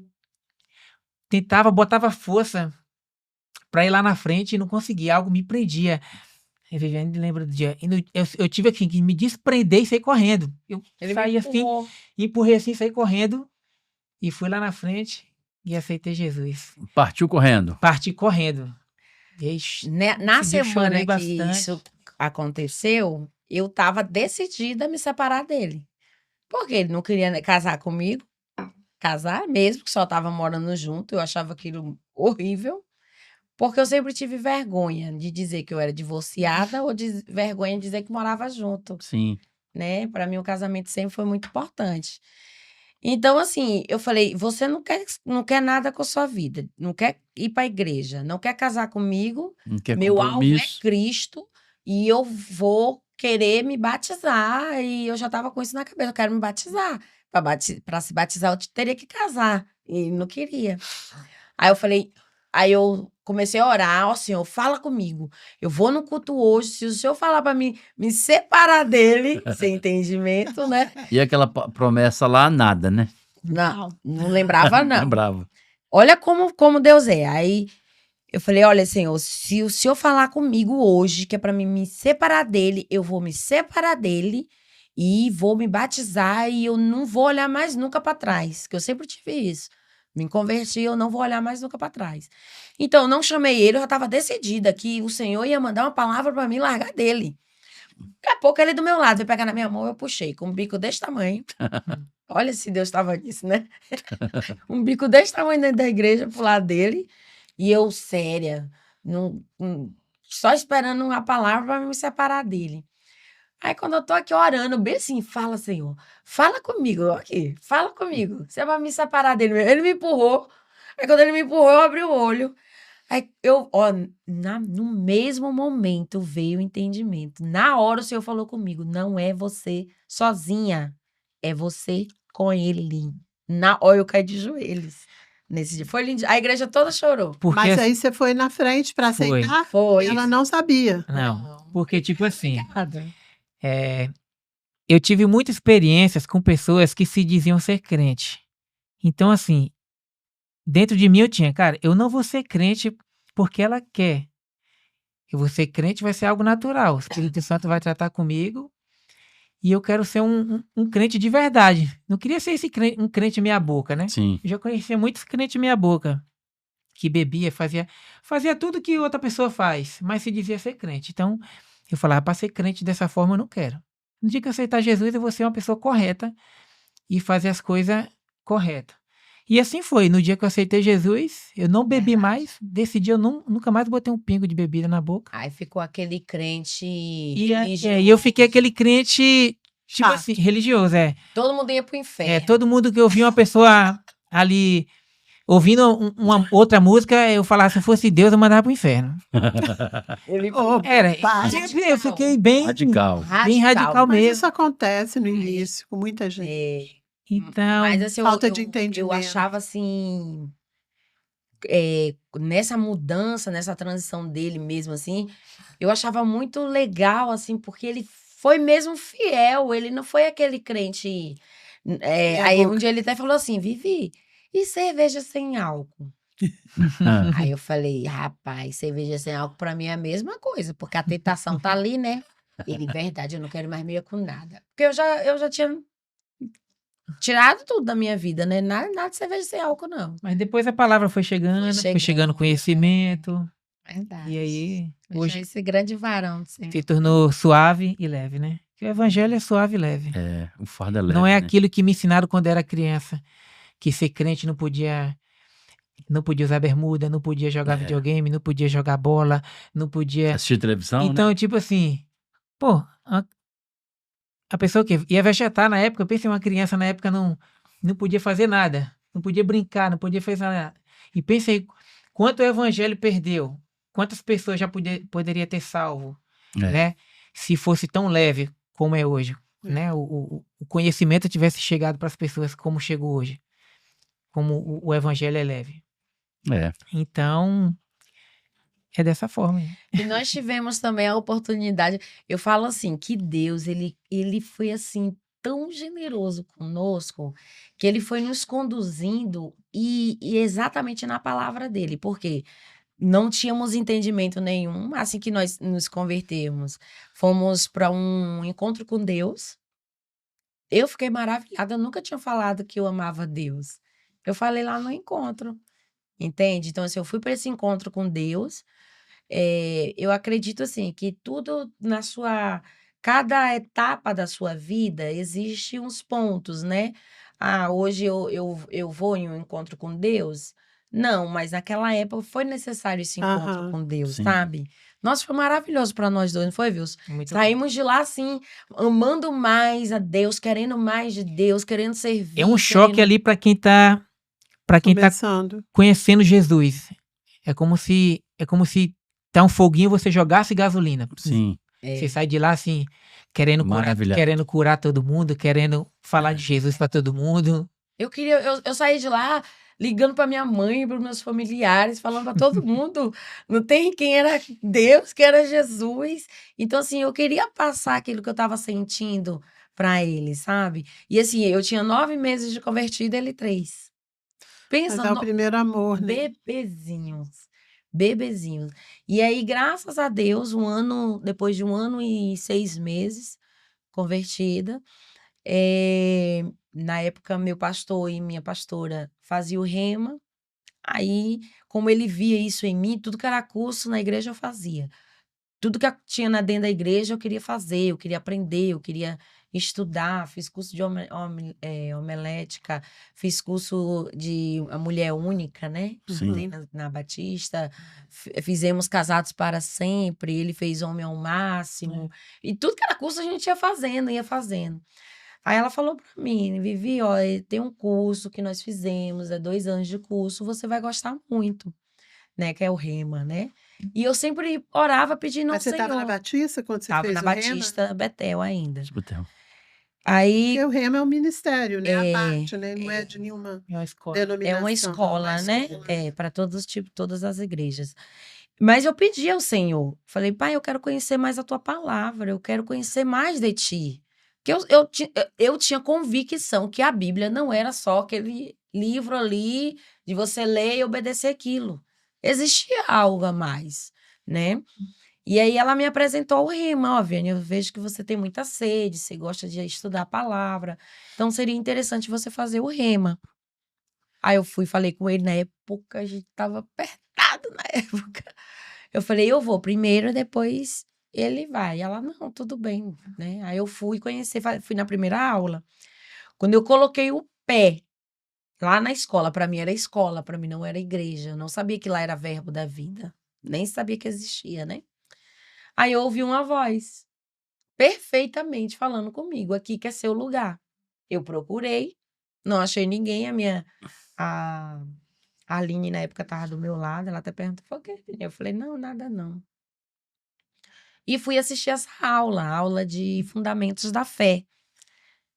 botava força para ir lá na frente e não conseguia, algo me prendia. A Viviane lembra do dia. Eu tive assim, que me desprender e sair correndo. Eu Ele saí me assim, empurrou. empurrei assim, saí correndo e fui lá na frente e aceitei Jesus. Partiu correndo. Parti correndo. E aí, Na esse dia eu semana chorei que bastante. isso aconteceu, eu tava decidida a me separar dele. Porque ele não queria casar comigo. Casar mesmo, que só tava morando junto. Eu achava aquilo horrível. Porque eu sempre tive vergonha de dizer que eu era divorciada ou vergonha de dizer que morava junto, Sim. né? Para mim, o casamento sempre foi muito importante. Então, assim, eu falei, você não quer nada com a sua vida, não quer ir para a igreja, não quer casar comigo, Não quer meu alvo é compromisso. Cristo e eu vou querer me batizar. E eu já estava com isso na cabeça, eu quero me batizar. Para se batizar, eu teria que casar. E não queria. Aí eu comecei a orar, ó Senhor, fala comigo. Eu vou no culto hoje, se o Senhor falar para mim me separar dele, sem entendimento, né? E aquela promessa lá, nada, né? Não lembrava, não. Lembrava. Olha como Deus é. Aí eu falei, olha, Senhor, se o Senhor falar comigo hoje, que é para mim me separar dele, eu vou me separar dele e vou me batizar e eu não vou olhar mais nunca para trás, que eu sempre tive isso. Me converti, eu não vou olhar mais nunca para trás. Então, eu não chamei ele, eu já estava decidida que o Senhor ia mandar uma palavra para mim largar dele. Daqui a pouco ele do meu lado, veio pegar na minha mão, eu puxei, com um bico desse tamanho. Olha se Deus estava nisso, né? Um bico desse tamanho dentro da igreja pro lado dele. E eu, séria, só esperando uma palavra para me separar dele. Aí, quando eu tô aqui orando, bem assim, fala, Senhor, fala comigo, aqui, fala comigo. Você vai me separar dele. Ele me empurrou. Aí, quando ele me empurrou, eu abri o olho. Aí, no mesmo momento veio o entendimento. Na hora, o Senhor falou comigo, não é você sozinha, é você com ele. Na hora, eu caí de joelhos. Nesse dia. Foi lindo. A igreja toda chorou. Porque Mas aí você foi na frente para Foi. aceitar? Foi. Ela não sabia. Não, porque tipo assim, Obrigada. eu tive muitas experiências com pessoas que se diziam ser crente. Então assim, dentro de mim eu tinha, cara, eu não vou ser crente porque ela quer. Eu vou ser crente, vai ser algo natural. O Espírito Santo vai tratar comigo e eu quero ser um crente de verdade. Não queria ser um crente meia boca, né? Sim. Eu já conhecia muitos crentes meia boca, que bebia, fazia tudo que outra pessoa faz, mas se dizia ser crente. Então, eu falava, para ser crente dessa forma eu não quero. No dia que eu aceitar Jesus, eu vou ser uma pessoa correta e fazer as coisas corretas. E assim foi. No dia que eu aceitei Jesus, eu não bebi mais. Desse dia eu nunca mais botei um pingo de bebida na boca. Aí ficou aquele crente E religioso. eu fiquei aquele crente, tipo Chato. assim, religioso, Todo mundo ia pro inferno. todo mundo que ouvia uma pessoa ali ouvindo uma outra música, eu falava, se fosse Deus, eu mandava pro inferno. Ele Ô, Era, pai. eu fiquei bem Radical. bem radical Mas mesmo. isso acontece no início, com muita gente. É, Então, mas assim, falta eu, de entendimento. eu achava assim, nessa mudança, nessa transição dele mesmo, assim, eu achava muito legal, assim, porque ele foi mesmo fiel, ele não foi aquele crente. Aí um dia ele até falou assim, Vivi, e cerveja sem álcool? Aí eu falei, rapaz, cerveja sem álcool pra mim é a mesma coisa, porque a tentação tá ali, né? Ele, verdade, eu não quero mais meia com nada. Porque eu já tinha tirado tudo da minha vida, né? Nada de cerveja sem álcool, não. Mas depois a palavra foi chegando conhecimento. Verdade. E aí, Hoje hoje esse grande varão de se sempre. tornou suave e leve, né? Que o evangelho é suave e leve. É, o fardo é leve, Não é né? aquilo que me ensinaram quando era criança, que ser crente não podia usar bermuda, não podia jogar É. videogame, não podia jogar bola, não podia. Assistir televisão, Então, né? tipo assim, pô, a pessoa que ia vegetar na época, eu pensei, uma criança na época não podia fazer nada, não podia brincar, não podia fazer nada. E pensei, quanto o evangelho perdeu, quantas pessoas já poderia ter salvo, É. né? Se fosse tão leve como é hoje, né? O conhecimento tivesse chegado para as pessoas como chegou hoje, como o evangelho é leve. É. Então, é dessa forma. E nós tivemos também a oportunidade. Eu falo assim, que Deus, ele foi assim tão generoso conosco, que ele foi nos conduzindo e exatamente na palavra dele, porque não tínhamos entendimento nenhum. Assim que nós nos convertermos, fomos para um encontro com Deus. Eu fiquei maravilhada, eu nunca tinha falado que eu amava Deus. Eu falei lá no encontro, entende? Então, assim, eu fui para esse encontro com Deus. Eu acredito assim que tudo na sua cada etapa da sua vida existe uns pontos, né? Ah, hoje eu vou em um encontro com Deus? Não, mas naquela época foi necessário esse encontro Aham. com Deus, Sim. sabe? Nossa, foi maravilhoso para nós dois, não foi, Wilson? Muito bom. Saímos de lá assim, amando mais a Deus, querendo mais de Deus, querendo servir. É um choque querendo... ali para quem tá Começando. conhecendo Jesus. É como se tá um foguinho, você jogasse gasolina. Sim. Você sai de lá assim, Maravilhado. querendo curar todo mundo, querendo falar de Jesus para todo mundo. Eu saí de lá ligando para minha mãe, para meus familiares, falando para todo mundo. Não tem quem era Deus, quem era Jesus. Então, assim, eu queria passar aquilo que eu estava sentindo para ele, sabe? E assim, eu tinha 9 meses de convertido, ele 3. Mas Pensa, é o primeiro amor, né? bebezinhos. Bebezinhos. E aí, graças a Deus, depois de 1 ano e 6 meses, convertida, na época, meu pastor e minha pastora faziam o rema. Aí, como ele via isso em mim, tudo que era curso na igreja eu fazia. Tudo que tinha dentro da igreja eu queria fazer, eu queria aprender, eu queria estudar. Fiz curso de homilética, fiz curso de a mulher única, né? Sim. Tem na Batista. Fizemos Casados para Sempre, ele fez Homem ao Máximo. E tudo que era curso a gente ia fazendo. Aí ela falou pra mim, Vivi, ó, tem um curso que nós fizemos, 2 anos de curso, você vai gostar muito, né? Que é o Rema, né? E eu sempre orava pedindo ao Mas você estava na Senhor. Batista quando você Tava fez na o Rema? Batista Betel ainda. Escuta. Aí Porque o Rema é um ministério, né? É, A parte, né? Não é de nenhuma É uma escola. é denominação. uma escola, uma né? escola. Para todos os tipos, todas as igrejas. Mas eu pedi ao Senhor, falei, pai, eu quero conhecer mais a tua palavra, eu quero conhecer mais de ti. Porque eu tinha convicção que a Bíblia não era só aquele livro ali de você ler e obedecer aquilo. Existia algo a mais, né? E aí ela me apresentou o Rema, ó, Viane, eu vejo que você tem muita sede, você gosta de estudar a palavra, então seria interessante você fazer o Rema. Aí eu fui, falei com ele na época, a gente tava apertado na época. Eu falei, eu vou primeiro, depois ele vai. Ela, não, tudo bem, né? Aí eu fui conhecer, fui na primeira aula. Quando eu coloquei o pé lá na escola, para mim era escola, para mim não era igreja. Eu não sabia que lá era Verbo da Vida, nem sabia que existia, né? Aí eu ouvi uma voz, perfeitamente falando comigo, aqui que é seu lugar. Eu procurei, não achei ninguém, a Aline na época estava do meu lado, ela até perguntou, foi o quê, filha? Eu falei, não, nada não. E fui assistir essa aula de Fundamentos da Fé.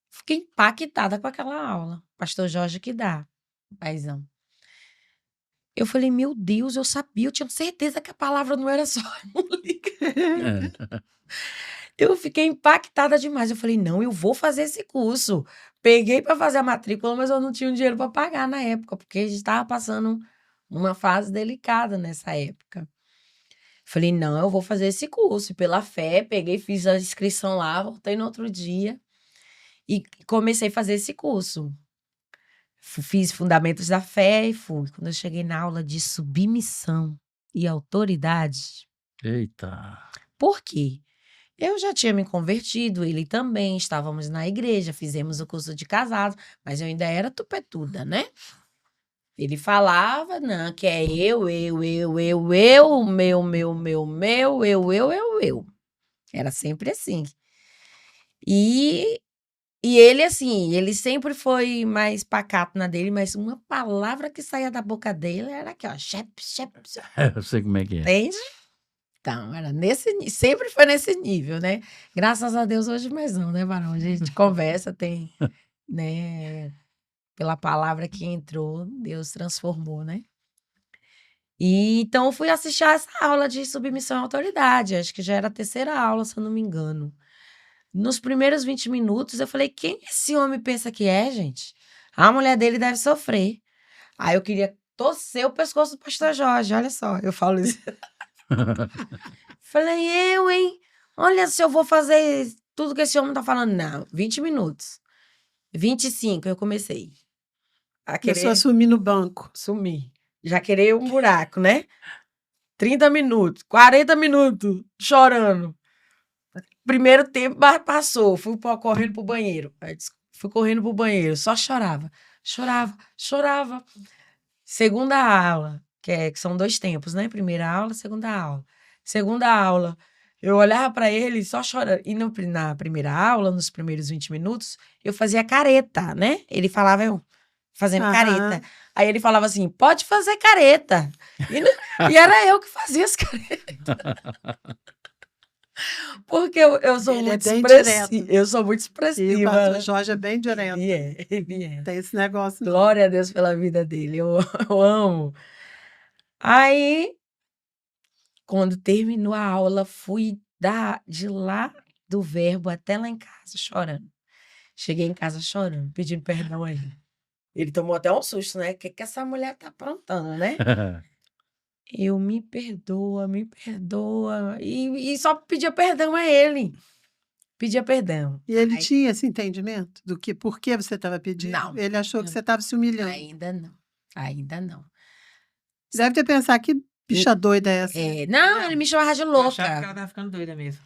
Fiquei impactada com aquela aula. Pastor Jorge que dá, paizão. Eu falei, meu Deus, eu sabia, eu tinha certeza que a palavra não era só É. Eu fiquei impactada demais. Eu falei, não, eu vou fazer esse curso. Peguei para fazer a matrícula, mas eu não tinha dinheiro para pagar na época, porque a gente estava passando uma fase delicada nessa época. Falei, não, eu vou fazer esse curso. E pela fé, peguei, fiz a inscrição lá, voltei no outro dia. E comecei a fazer esse curso. Fiz Fundamentos da Fé e fui. Quando eu cheguei na aula de submissão e autoridade, Eita. por quê? Eu já tinha me convertido, ele também, estávamos na igreja, fizemos o curso de casados, mas eu ainda era tupetuda, né? Ele falava, não, que é eu, meu, eu. Era sempre assim. E ele, assim, ele sempre foi mais pacato na dele, mas uma palavra que saía da boca dele era aqui, ó, shep, Eu sei como é que é. entende? Então, era sempre foi nesse nível, né? Graças a Deus hoje mais não, né, Barão? A gente conversa, tem, né? Pela palavra que entrou, Deus transformou, né? E então eu fui assistir a essa aula de submissão à autoridade. Acho que já era a terceira aula, se eu não me engano. Nos primeiros 20 minutos, eu falei: quem esse homem pensa que é, gente? A mulher dele deve sofrer. Aí eu queria torcer o pescoço do pastor Jorge, olha só, eu falo isso. Falei, hein? Olha, se eu vou fazer tudo que esse homem tá falando. Não, 20 minutos. 25 eu comecei a Começou querer a sumir no banco. sumir. Já querer um buraco, né? 30 minutos, 40 minutos, chorando. Primeiro tempo passou, fui correndo pro banheiro. Fui correndo pro banheiro, só chorava. Chorava. Segunda aula, que são 2 tempos, né? Primeira aula, segunda aula. Segunda aula, eu olhava para ele só chorando. E na primeira aula, nos primeiros 20 minutos, eu fazia careta, né? Ele falava, eu fazendo careta. Aí ele falava assim, pode fazer careta. E era eu que fazia as caretas. Porque eu sou Ele é muito bem expressiva. direto. Eu sou muito E o expressiva. pastor Jorge é bem direto. Ele é. Tem esse negócio. não. Glória a Deus pela vida dele. Eu amo. Aí, quando terminou a aula, fui de lá do Verbo até lá em casa, chorando. Cheguei em casa chorando, pedindo perdão a ele. Ele tomou até um susto, né? O que essa mulher tá aprontando, né? Eu me perdoa. E só pedia perdão a ele. Pedia perdão. E ele Aí, tinha esse entendimento do que por que você estava pedindo? Não. Ele achou que Não. você estava se humilhando. Ainda não. Deve ter pensado que bicha doida é essa. Não, ele me chamava de Eu achava que louca. ela tava ficando doida mesmo.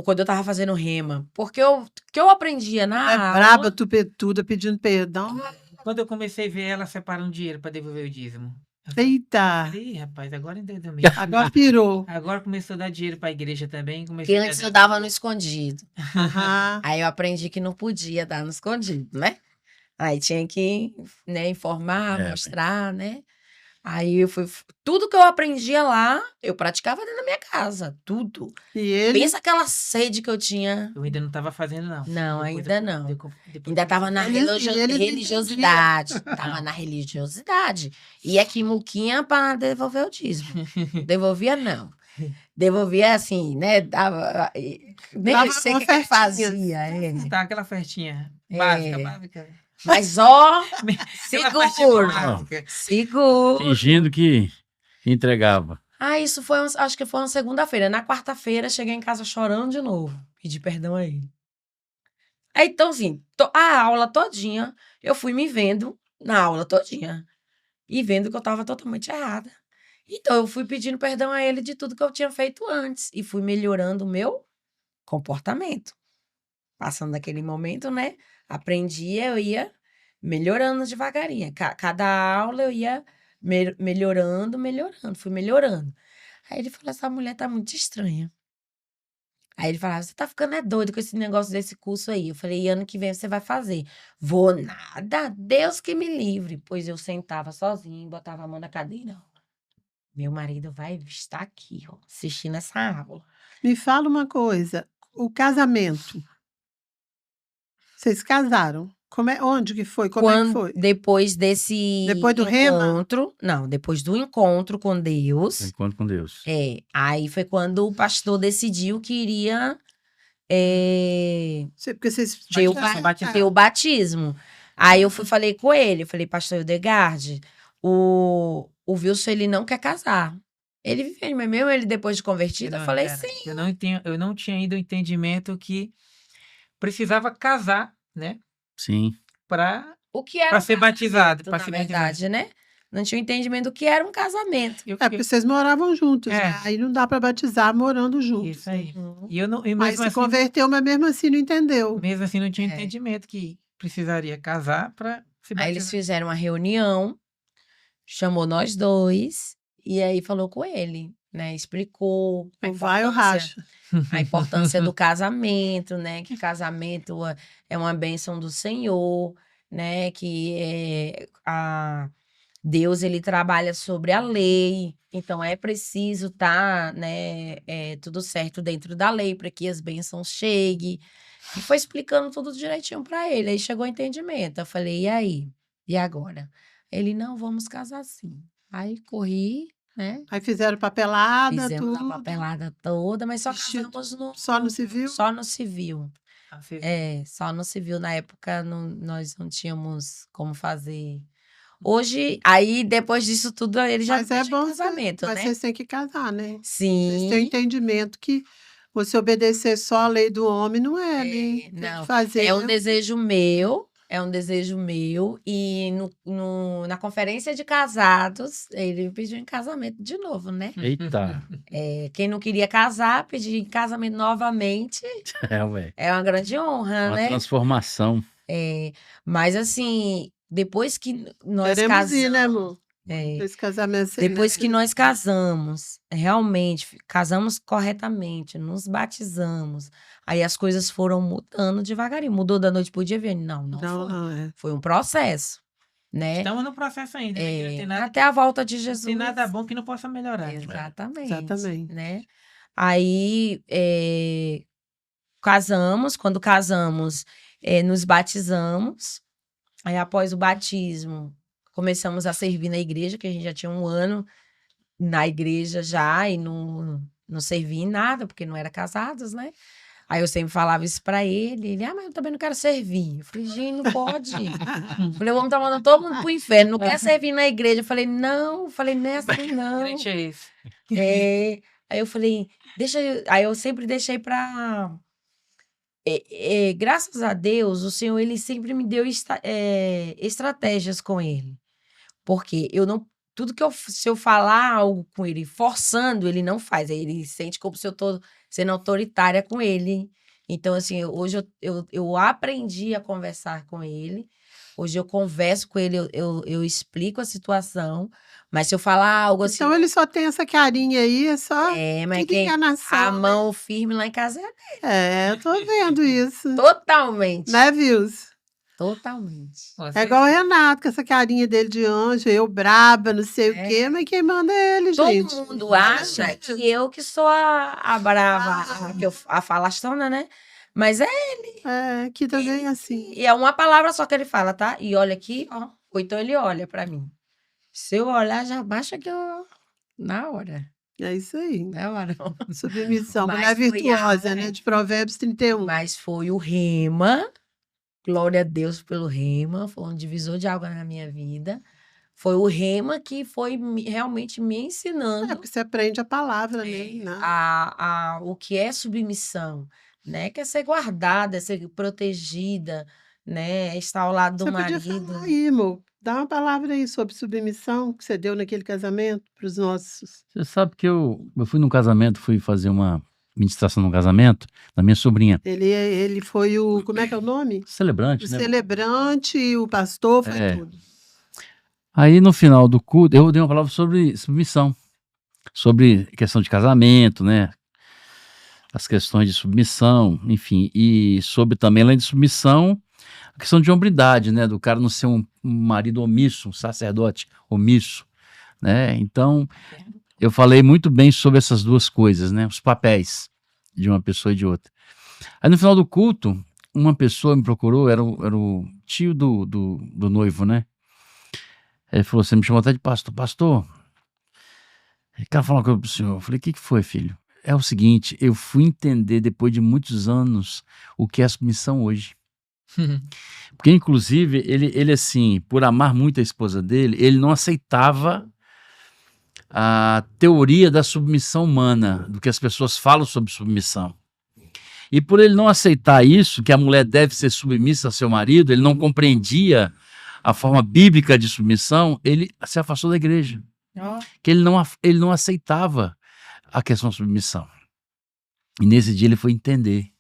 Quando eu tava fazendo rema. Porque o que eu aprendia na É aula... braba, tupetuda, pedindo perdão. Quando eu comecei a ver ela separando dinheiro para devolver o dízimo. Eita, Falei, "Ih, rapaz, agora entendeu mesmo." agora pirou. Agora começou a dar dinheiro para a igreja também. Que Comecei antes a eu dava no escondido. Aham. Aí eu aprendi que não podia dar no escondido, né? Aí tinha que, né, informar, É, mostrar, né? Aí eu fui... Tudo que eu aprendia lá, eu praticava dentro da minha casa. Tudo. E ele, Pensa aquela sede que eu tinha. Eu ainda não estava fazendo, não. Não, Depois ainda eu- não. depois Ainda estava na Eles- e eles religiosidade. Tava na religiosidade. E aqui muquinha para devolver o dízimo. Devolvia, não. Devolvia assim, né? Dava. Nem Dava sei o que que ofertinhas. fazia. É. Tá aquela festinha É. básica. Mas, ó, Aquela festinha seguro. básica. Seguro. fingindo que entregava. Ah, isso foi, acho que foi uma segunda-feira. Na quarta-feira, cheguei em casa chorando de novo. Pedi perdão a ele. Aí, então, assim, a aula todinha, eu fui me vendo na aula todinha. E vendo que eu estava totalmente errada. Então, eu fui pedindo perdão a ele de tudo que eu tinha feito antes. E fui melhorando o meu comportamento. Passando daquele momento, né? Aprendi, eu ia melhorando devagarinho. Cada aula eu ia melhorando. Fui melhorando. Aí ele falou, essa mulher tá muito estranha. Aí ele falava, você tá ficando doido com esse negócio desse curso aí. Eu falei, e ano que vem você vai fazer. Vou nada, Deus que me livre. Pois eu sentava sozinha, botava a mão na cadeira. Meu marido vai estar aqui, ó, assistindo essa aula. me fala uma coisa. O casamento. Vocês casaram? Onde que foi? Como é que foi? Depois desse Depois do rema? encontro, não, depois do encontro com Deus, Encontro com Deus. aí foi quando o pastor decidiu que iria Porque vocês ter o Batismo. ter o batismo. Aí eu falei com ele, eu falei, pastor Eudegard, o Wilson, ele não quer casar. Ele vive, mas mesmo ele depois de convertido, eu falei, Cara, sim. eu não tinha ainda o entendimento que precisava casar, né? Sim. Para O que era Pra um ser batizado, casamento, pra na ser batizado. verdade, né? Não tinha um entendimento do que era um casamento. Porque vocês moravam juntos, É. né? Aí não dá para batizar morando juntos. Isso aí. Uhum. E eu não, e Mas mesmo se assim, converteu, mas mesmo assim não entendeu. mesmo assim não tinha É. entendimento que precisaria casar para se Aí eles batizar. fizeram uma reunião, chamou nós dois, e aí falou com ele, né? Explicou Ou vai ou importância- racha. a importância do casamento, né? Que casamento é uma bênção do Senhor, né? Deus, ele trabalha sobre a lei, então é preciso estar, né, tudo certo dentro da lei para que as bênçãos cheguem. E foi explicando tudo direitinho para ele. Aí chegou o entendimento. Eu falei, e aí? E agora? Ele, não, vamos casar sim. Aí corri, né? Aí fizeram papelada, Fizemos a tudo. papelada toda, mas só Vestido casamos só no civil? Só no civil. Assim, Só no civil. Na época, nós não tínhamos como fazer. Hoje, aí, depois disso tudo, ele já Mas é pediu em bom, casamento, mas né? vocês têm que casar, né? Vocês Sim. têm o entendimento que você obedecer só a lei do homem não é, né? Tem Não. que fazer. É um desejo meu, e na conferência de casados, ele pediu em casamento de novo, né? Eita. Quem não queria casar, pedir em casamento novamente, Ué. é uma grande honra, Uma né? transformação. Mas assim, depois que nós Queremos ir, né, casamos, amor? Esse casamento. depois que nós casamos, realmente, casamos corretamente, nos batizamos, aí as coisas foram mudando devagarinho. Mudou da noite pro dia, Viane? Não foi. Não, é. Foi um processo, né? estamos no processo ainda. Né? Não tem nada, Até a volta de não Jesus. tem nada bom que não possa melhorar. Exatamente. Exatamente. Né? Aí, casamos. Quando casamos, nos batizamos. Aí, após o batismo, começamos a servir na igreja, que a gente já tinha 1 ano na igreja já, e não servia em nada, porque não era casados, né? Aí eu sempre falava isso pra ele. Ele, mas eu também não quero servir. Eu falei, gente, não pode. Eu falei, vamos tá mandando todo mundo pro inferno, não quer servir na igreja. Eu falei, não, assim, não. Crente é esse. Aí eu falei, aí eu sempre deixei pra. Graças a Deus, o Senhor, ele sempre me deu estratégias com ele. Porque eu não. Tudo que se eu falar algo com ele, forçando, ele não faz. Aí ele sente como se eu tô sendo autoritária com ele. Então, assim, hoje eu aprendi a conversar com ele. Hoje eu converso com ele, eu explico a situação. Mas se eu falar algo assim. Então ele só tem essa carinha aí, é só Mas tudo enganação. a mão firme lá em casa Eu tô vendo isso. totalmente. Né, Vils? Totalmente. Você- É igual o Renato, com essa carinha dele de anjo, eu braba, não sei o quê, mas quem manda é ele, gente. Todo mundo acha que eu que sou a brava, a falastrona, né? Mas Aqui também é assim. e é uma palavra só que ele fala, tá? E olha aqui, ó. Ou então ele olha pra mim. Se eu olhar, já baixa que eu. Na hora. É isso aí. Na hora. Submissão, Mas mulher foi virtuosa, a- né? De Provérbios 31. Mas foi o rema. Glória a Deus pelo rema. Foi um divisor de água na minha vida. Foi o rema que foi realmente me ensinando Porque você aprende a palavra, né? o que é submissão, né? Que é ser guardada, é ser protegida, né? É estar ao lado do Você podia marido. falar aí, amor. Dá uma palavra aí sobre submissão que você deu naquele casamento para os nossos. Você sabe que eu fui num casamento, fui fazer uma ministração num casamento da minha sobrinha. Ele foi o. Como é que é o nome? Celebrante, O né? celebrante, o pastor, foi É. tudo. Aí no final do culto, eu dei uma palavra sobre submissão, sobre questão de casamento, né? As questões de submissão, enfim, e sobre também, além de submissão, a questão de hombridade, né? Do cara não ser um marido omisso, um sacerdote omisso, né? Então, eu falei muito bem sobre essas duas coisas, né? Os papéis de uma pessoa e de outra. Aí no final do culto, uma pessoa me procurou, era o tio do noivo, né? Ele falou, você me chamou até de pastor. Pastor, eu quero falar uma coisa pro senhor. Eu falei, o que foi, filho? É o seguinte, eu fui entender depois de muitos anos o que é a submissão hoje. Porque, inclusive, ele assim, por amar muito a esposa dele, ele não aceitava a teoria da submissão humana, do que as pessoas falam sobre submissão. E por ele não aceitar isso, que a mulher deve ser submissa ao seu marido, ele não compreendia a forma bíblica de submissão, ele se afastou da igreja. Ó, Que ele não aceitava a questão da submissão. E nesse dia ele foi entender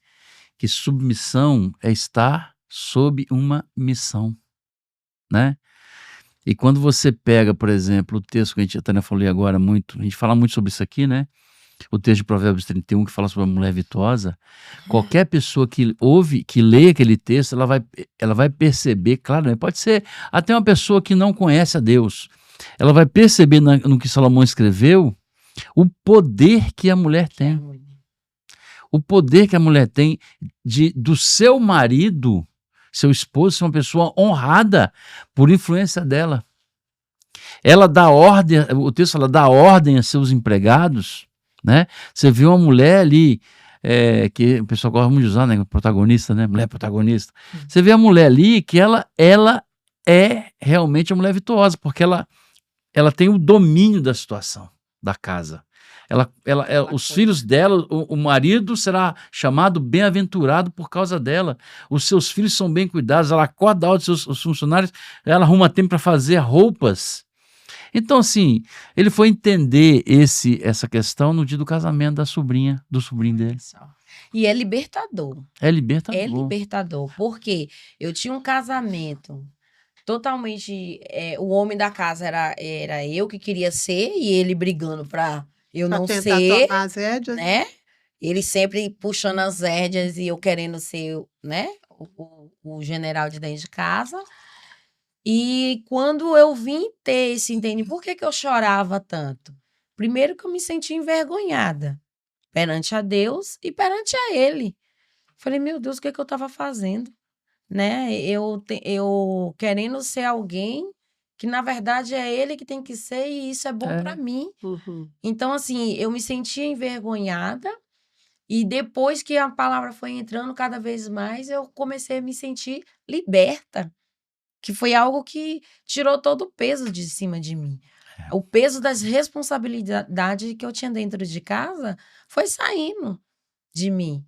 que submissão é estar sob uma missão, né? E quando você pega, por exemplo, o texto que a Tânia falou agora muito, a gente fala muito sobre isso aqui, né? O texto de Provérbios 31, que fala sobre a mulher virtuosa, qualquer pessoa que ouve, que lê aquele texto, ela vai perceber, claro, né? Pode ser até uma pessoa que não conhece a Deus, ela vai perceber no que Salomão escreveu, o poder que a mulher tem. O poder que a mulher tem do seu marido, seu esposo, ser uma pessoa honrada por influência dela. Ela dá ordem, o texto fala, dá ordem a seus empregados, né? Você vê uma mulher ali, que o pessoal gosta muito de usar, né? Protagonista, né? Mulher protagonista. Você vê a mulher ali que ela é realmente uma mulher virtuosa, porque ela tem o domínio da situação, da casa. Os filhos dela, o marido será chamado bem-aventurado por causa dela. Os seus filhos são bem cuidados, ela acorda a hora dos seus funcionários, ela arruma tempo para fazer roupas. Então, assim, ele foi entender essa questão no dia do casamento do sobrinho dele. E é libertador. É libertador. É libertador, porque eu tinha um casamento totalmente... o homem da casa era eu que queria ser, e ele brigando pra eu Pra não tentar ser, tomar as rédeas. né? Ele sempre puxando as rédeas e eu querendo ser, né? O general de dentro de casa. E quando eu vim ter esse entendimento, por que eu chorava tanto? Primeiro que eu me sentia envergonhada perante a Deus e perante a ele. Falei, meu Deus, o que eu estava fazendo? Né? Eu querendo ser alguém que, na verdade, é ele que tem que ser e isso é bom para mim. Uhum. Então, assim, eu me sentia envergonhada e depois que a palavra foi entrando cada vez mais, eu comecei a me sentir liberta, que foi algo que tirou todo o peso de cima de mim. O peso das responsabilidades que eu tinha dentro de casa foi saindo de mim,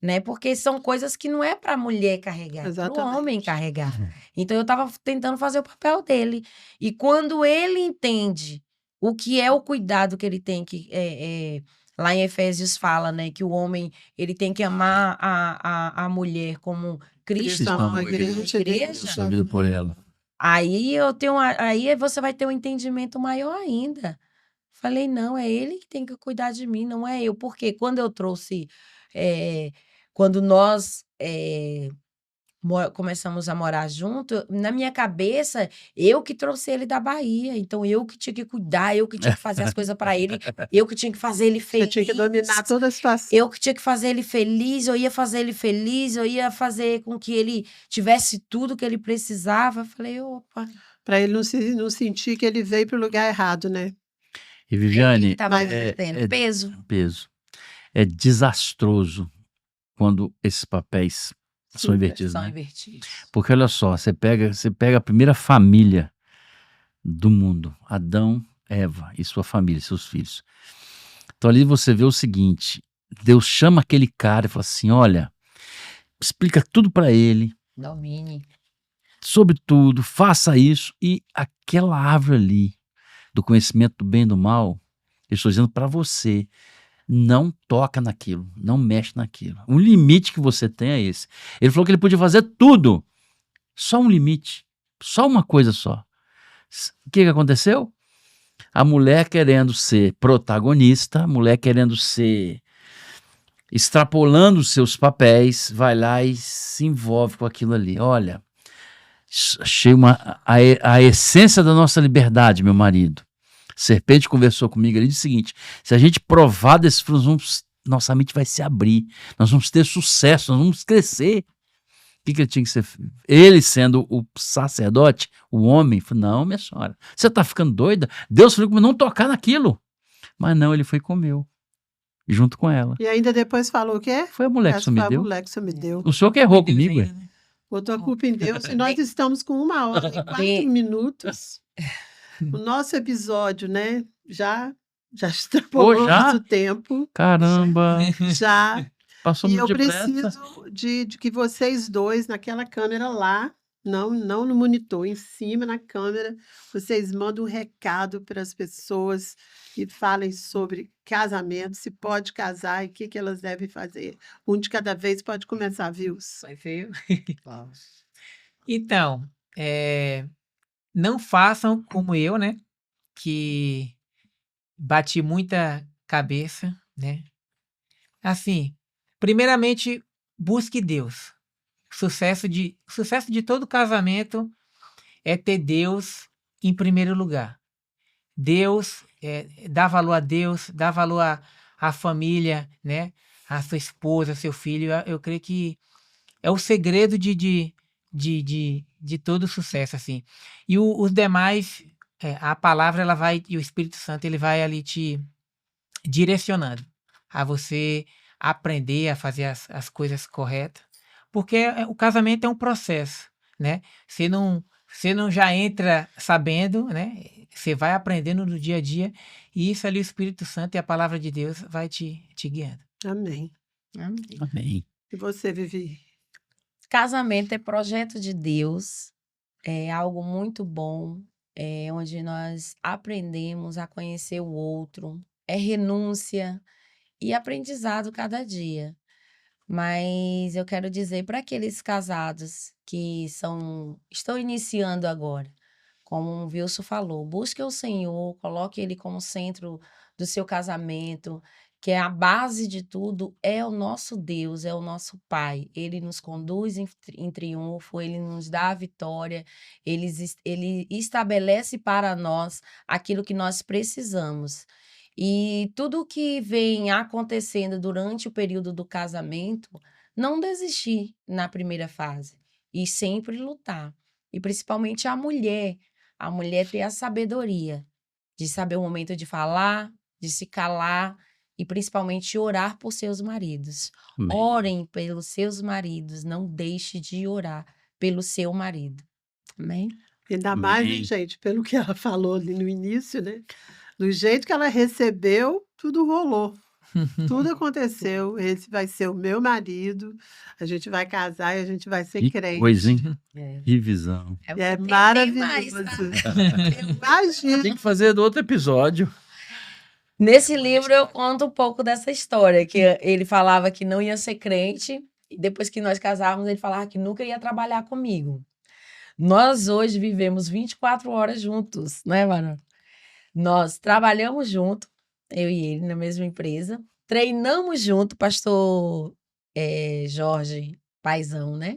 né? Porque são coisas que não é para a mulher carregar, é para o homem carregar. Então, eu estava tentando fazer o papel dele. E quando ele entende o que é o cuidado que ele tem que... lá em Efésios fala, né, que o homem ele tem que amar a mulher como Cristo amou ama a igreja. Sua vida por ela. Aí aí você vai ter um entendimento maior ainda. Falei, não, é ele que tem que cuidar de mim, não é eu. Porque quando eu trouxe, quando nós começamos a morar junto, na minha cabeça, eu que trouxe ele da Bahia. Então, eu que tinha que cuidar, eu que tinha que fazer as coisas para ele, eu que tinha que fazer ele feliz. Você tinha que dominar toda a situação. Eu que tinha que fazer ele feliz, eu ia fazer ele feliz, eu ia fazer com que ele tivesse tudo que ele precisava. Eu falei, opa. Para ele não sentir que ele veio para o lugar errado, né? E Viviane, peso. É desastroso quando esses papéis são invertidos, né? Porque olha só, você pega a primeira família do mundo, Adão, Eva e sua família, seus filhos. Então ali você vê o seguinte, Deus chama aquele cara e fala assim, olha, explica tudo para ele. Domine. Sobre tudo, faça isso. E aquela árvore ali, do conhecimento do bem e do mal, eu estou dizendo para você, não toca naquilo, não mexe naquilo. O limite que você tem é esse. Ele falou que ele podia fazer tudo, só um limite, só uma coisa só. O que aconteceu? A mulher querendo ser protagonista, a mulher querendo ser, extrapolando os seus papéis, vai lá e se envolve com aquilo ali. Olha, achei a essência da nossa liberdade, meu marido. Serpente conversou comigo ali e disse o seguinte, se a gente provar desses frutos, nossa mente vai se abrir, nós vamos ter sucesso, nós vamos crescer. O que ele tinha que ser? Ele sendo o sacerdote, o homem, falou, não, minha senhora, você está ficando doida? Deus falou para não tocar naquilo. Mas não, ele foi e comeu, junto com ela. E ainda depois falou o quê? Foi a mulher que você me deu. Foi a mulher que você me deu. O senhor que errou comigo, ainda, né? Botou a culpa em Deus. E nós estamos com 1 hora e 4 minutos. O nosso episódio, né? Já extrapolamos o tempo. Caramba. Já. Passou E muito eu depressa. preciso de que vocês dois, naquela câmera lá, não no monitor, em cima na câmera, vocês mandam um recado para as pessoas e falem sobre casamento, se pode casar e o que que elas devem fazer. Um de cada vez, pode começar, Vils. Vai ser eu. Então, não façam como eu, né? Que bati muita cabeça, né? Assim, primeiramente, busque Deus. Sucesso de todo casamento é ter Deus em primeiro lugar. Deus, dá valor a Deus, dá valor à família, né? A sua esposa, seu filho. Eu creio que é o segredo de todo sucesso, assim. E os demais, a palavra, ela vai, e o Espírito Santo, ele vai ali te direcionando a você aprender a fazer as coisas corretas, porque o casamento é um processo, né? Você não já entra sabendo, né? Você vai aprendendo no dia a dia, e isso ali o Espírito Santo e a palavra de Deus vai te guiando. Amém. Amém. Amém. E você, Vivi? Casamento é projeto de Deus, é algo muito bom, é onde nós aprendemos a conhecer o outro, é renúncia e aprendizado cada dia. Mas eu quero dizer para aqueles casados que estão iniciando agora, como o Wilson falou, busque o Senhor, coloque Ele como centro do seu casamento, que é a base de tudo, é o nosso Deus, é o nosso Pai. Ele nos conduz em triunfo, Ele nos dá a vitória, Ele estabelece para nós aquilo que nós precisamos. E tudo que vem acontecendo durante o período do casamento, não desistir na primeira fase e sempre lutar. E principalmente a mulher ter a sabedoria de saber o momento de falar, de se calar e principalmente orar por seus maridos. Amém. Orem pelos seus maridos, não deixe de orar pelo seu marido. Amém? Ainda mais, né, Amém. gente, pelo que ela falou ali no início, né? Do jeito que ela recebeu, tudo rolou. Tudo aconteceu. Esse vai ser o meu marido. A gente vai casar e a gente vai ser Que crente. coisa, hein? É. Que visão. É Tem mais, maravilhoso. tá? Imagina. Tem que fazer do outro episódio. Nesse livro eu conto um pouco dessa história, que ele falava que não ia ser crente, e depois que nós casávamos, ele falava que nunca ia trabalhar comigo. Nós hoje vivemos 24 horas juntos, né, Mara? Nós trabalhamos junto, eu e ele, na mesma empresa, treinamos junto, pastor Jorge Paizão, né?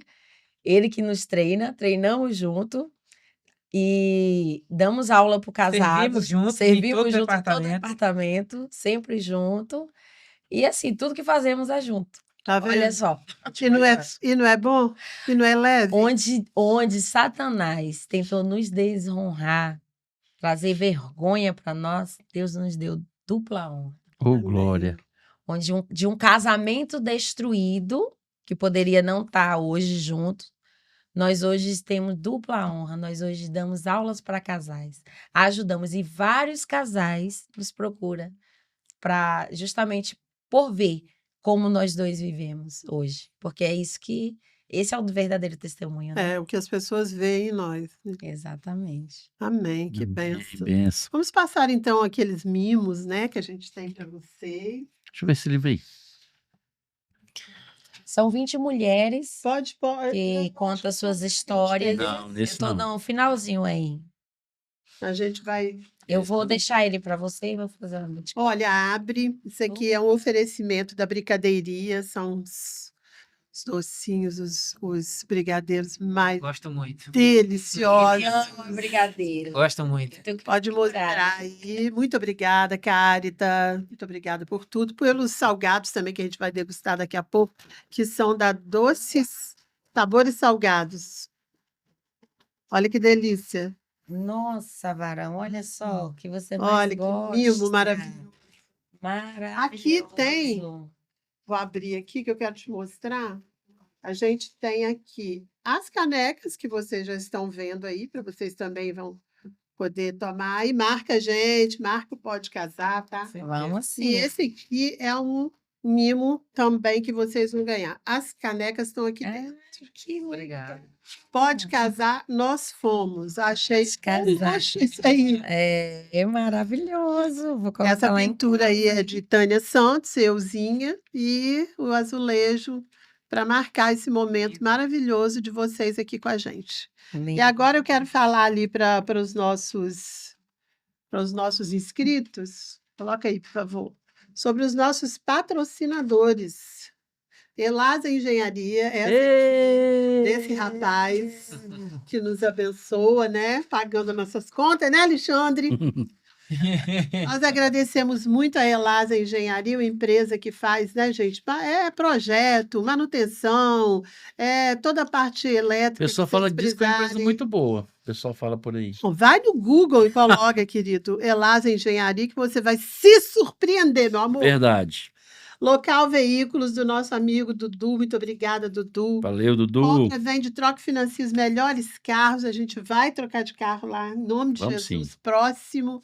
Ele que nos treina, treinamos junto e damos aula para o casado. Servimos juntos em Servimos todo junto em todo departamento. departamento, sempre junto. E assim, tudo que fazemos é junto. Tá Olha vendo? só, E não é bom? E não é leve? onde Satanás tentou nos desonrar, trazer vergonha para nós, Deus nos deu dupla honra. Ô, Amém. glória. Onde de um casamento destruído, que poderia não estar hoje junto, nós hoje temos dupla honra, nós hoje damos aulas para casais, ajudamos, e vários casais nos procuram para justamente por ver como nós dois vivemos hoje, porque é isso que esse é o verdadeiro testemunho, né? É o que as pessoas veem em nós, né? Exatamente. Amém, que Amém. benção. Benção. Vamos passar então aqueles mimos, né, que a gente tem para vocês. Deixa eu ver esse livro aí. São 20 mulheres Pode. que contam suas histórias. Não, nesse Eu tô não. no finalzinho aí. A gente vai. Eu vou deixar ele para você e vou fazer uma multiplicação. Olha, abre. Isso aqui é um oferecimento da Brigadeiria. São os docinhos, os brigadeiros mais Gosto muito. deliciosos. Ele ama brigadeiro. Gosto muito. Tenho que Pode procurar. mostrar aí. Muito obrigada, Cárita. Muito obrigada por tudo. Pelos salgados também, que a gente vai degustar daqui a pouco, que são da Doces Sabores Salgados. Olha que delícia. Nossa, Varão, olha só o que você mais Olha que gosta. mimo maravilhoso. Maravilhoso. Aqui tem. Vou abrir aqui que eu quero te mostrar. A gente tem aqui as canecas que vocês já estão vendo aí, para vocês também vão poder tomar. E marca a gente, marca o Pode Casar, tá? Vamos sim. E esse aqui é um mimo também que vocês vão ganhar. As canecas estão aqui dentro. Que Obrigado. Pode casar, nós fomos. Achei, casar. achei isso aí. É maravilhoso. Vou colocar Essa lá em pintura aí é de Tânia Santos, euzinha, e o azulejo para marcar esse momento maravilhoso de vocês aqui com a gente. E agora eu quero falar ali para os nossos inscritos, coloca aí, por favor, sobre os nossos patrocinadores. Elasa Engenharia, desse rapaz que nos abençoa, né? Pagando nossas contas, né, Alexandre? Nós agradecemos muito a Elasa Engenharia, uma empresa que faz, né, gente? Projeto, manutenção, toda a parte O elétrica. pessoal que fala vocês disso que é uma empresa precisarem. muito boa. O pessoal fala por aí. Vai no Google e coloca, querido, Elasa Engenharia, que você vai se surpreender, meu amor. Verdade. Local Veículos, do nosso amigo Dudu. Muito obrigada, Dudu. Valeu, Dudu. Compra, vende, troca e financia os melhores carros. A gente vai trocar de carro lá, em nome de Vamos Jesus, sim. próximo.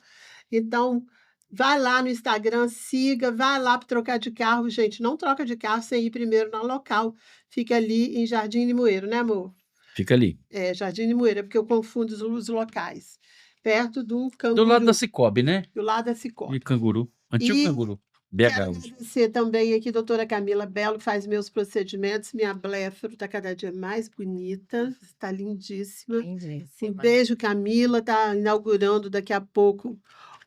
Então, vai lá no Instagram, siga, vai lá para trocar de carro. Gente, não troca de carro sem ir primeiro na local. Fica ali em Jardim Limoeiro, né, amor? Fica ali. Jardim Limoeiro, é porque eu confundo os locais. Perto do Canguru. Do lado da Cicobi, né? Do lado da Cicobi. E Canguru. Antigo E Canguru. Quero BH hoje. agradecer também aqui, doutora Camila Belo, que faz meus procedimentos. Minha blefaro está cada dia mais bonita, está lindíssima. Um lindíssima. beijo, Camila. Está inaugurando daqui a pouco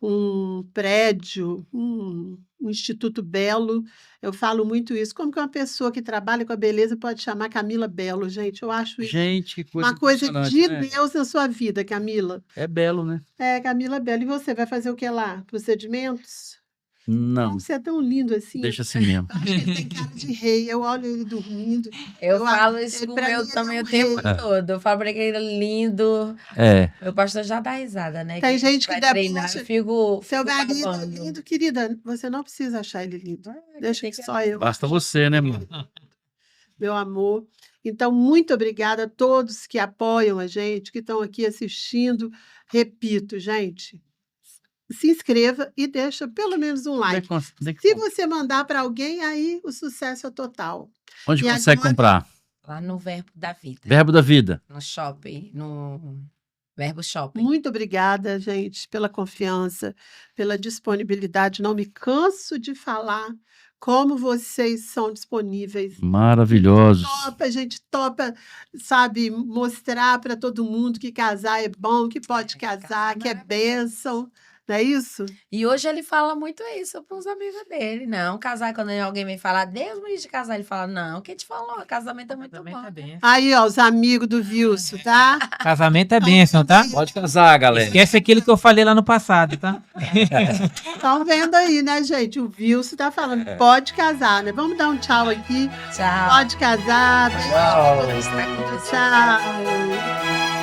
um prédio, um Instituto Belo. Eu falo muito isso. Como que uma pessoa que trabalha com a beleza pode chamar Camila Belo, gente? Eu acho isso Gente, que coisa uma coisa impressionante, de né? Deus na sua vida, Camila. É belo, né? Camila Belo. E você vai fazer o que lá? Procedimentos? Não, Você é tão lindo assim. deixa assim mesmo. Acho que ele tem cara de rei. Eu olho ele dormindo. Eu Eu falo acho- isso com o pra mim, meu ele também é um o tempo rei. todo. Eu falo pra ele lindo. É. Meu pastor já dá risada, né? Tem Que gente que vai debocha. treinar, eu fico Seu marido é babando. lindo, querida. Você não precisa achar ele lindo. Deixa tem que que só eu, Basta você, né, mano? meu amor. Então, muito obrigada a todos que apoiam a gente, que estão aqui assistindo. Repito, gente, se inscreva e deixa pelo menos um like. Se você mandar para alguém, aí o sucesso é total. Onde E consegue agora- comprar? Lá no Verbo da Vida. Verbo da Vida. No shopping. No Verbo Shopping. Muito obrigada, gente, pela confiança, pela disponibilidade. Não me canso de falar como vocês são disponíveis. Maravilhosos. A gente topa, sabe, mostrar para todo mundo que casar é bom, que pode casar, que é bênção. Não é isso? E hoje ele fala muito isso para os amigos dele. Não, casar, quando alguém vem falar, Deus me de casar, ele fala, não, quem te falou? Casamento é muito Casamento bom. é bênção. Aí, ó, os amigos do Wilson, tá? Casamento é bênção, tá? Pode casar, galera. Esquece aquilo que eu falei lá no passado, tá? Estão vendo aí, né, gente? O Wilson tá falando, pode casar, né? Vamos dar um tchau aqui. Tchau. Pode casar. Tchau. Tchau.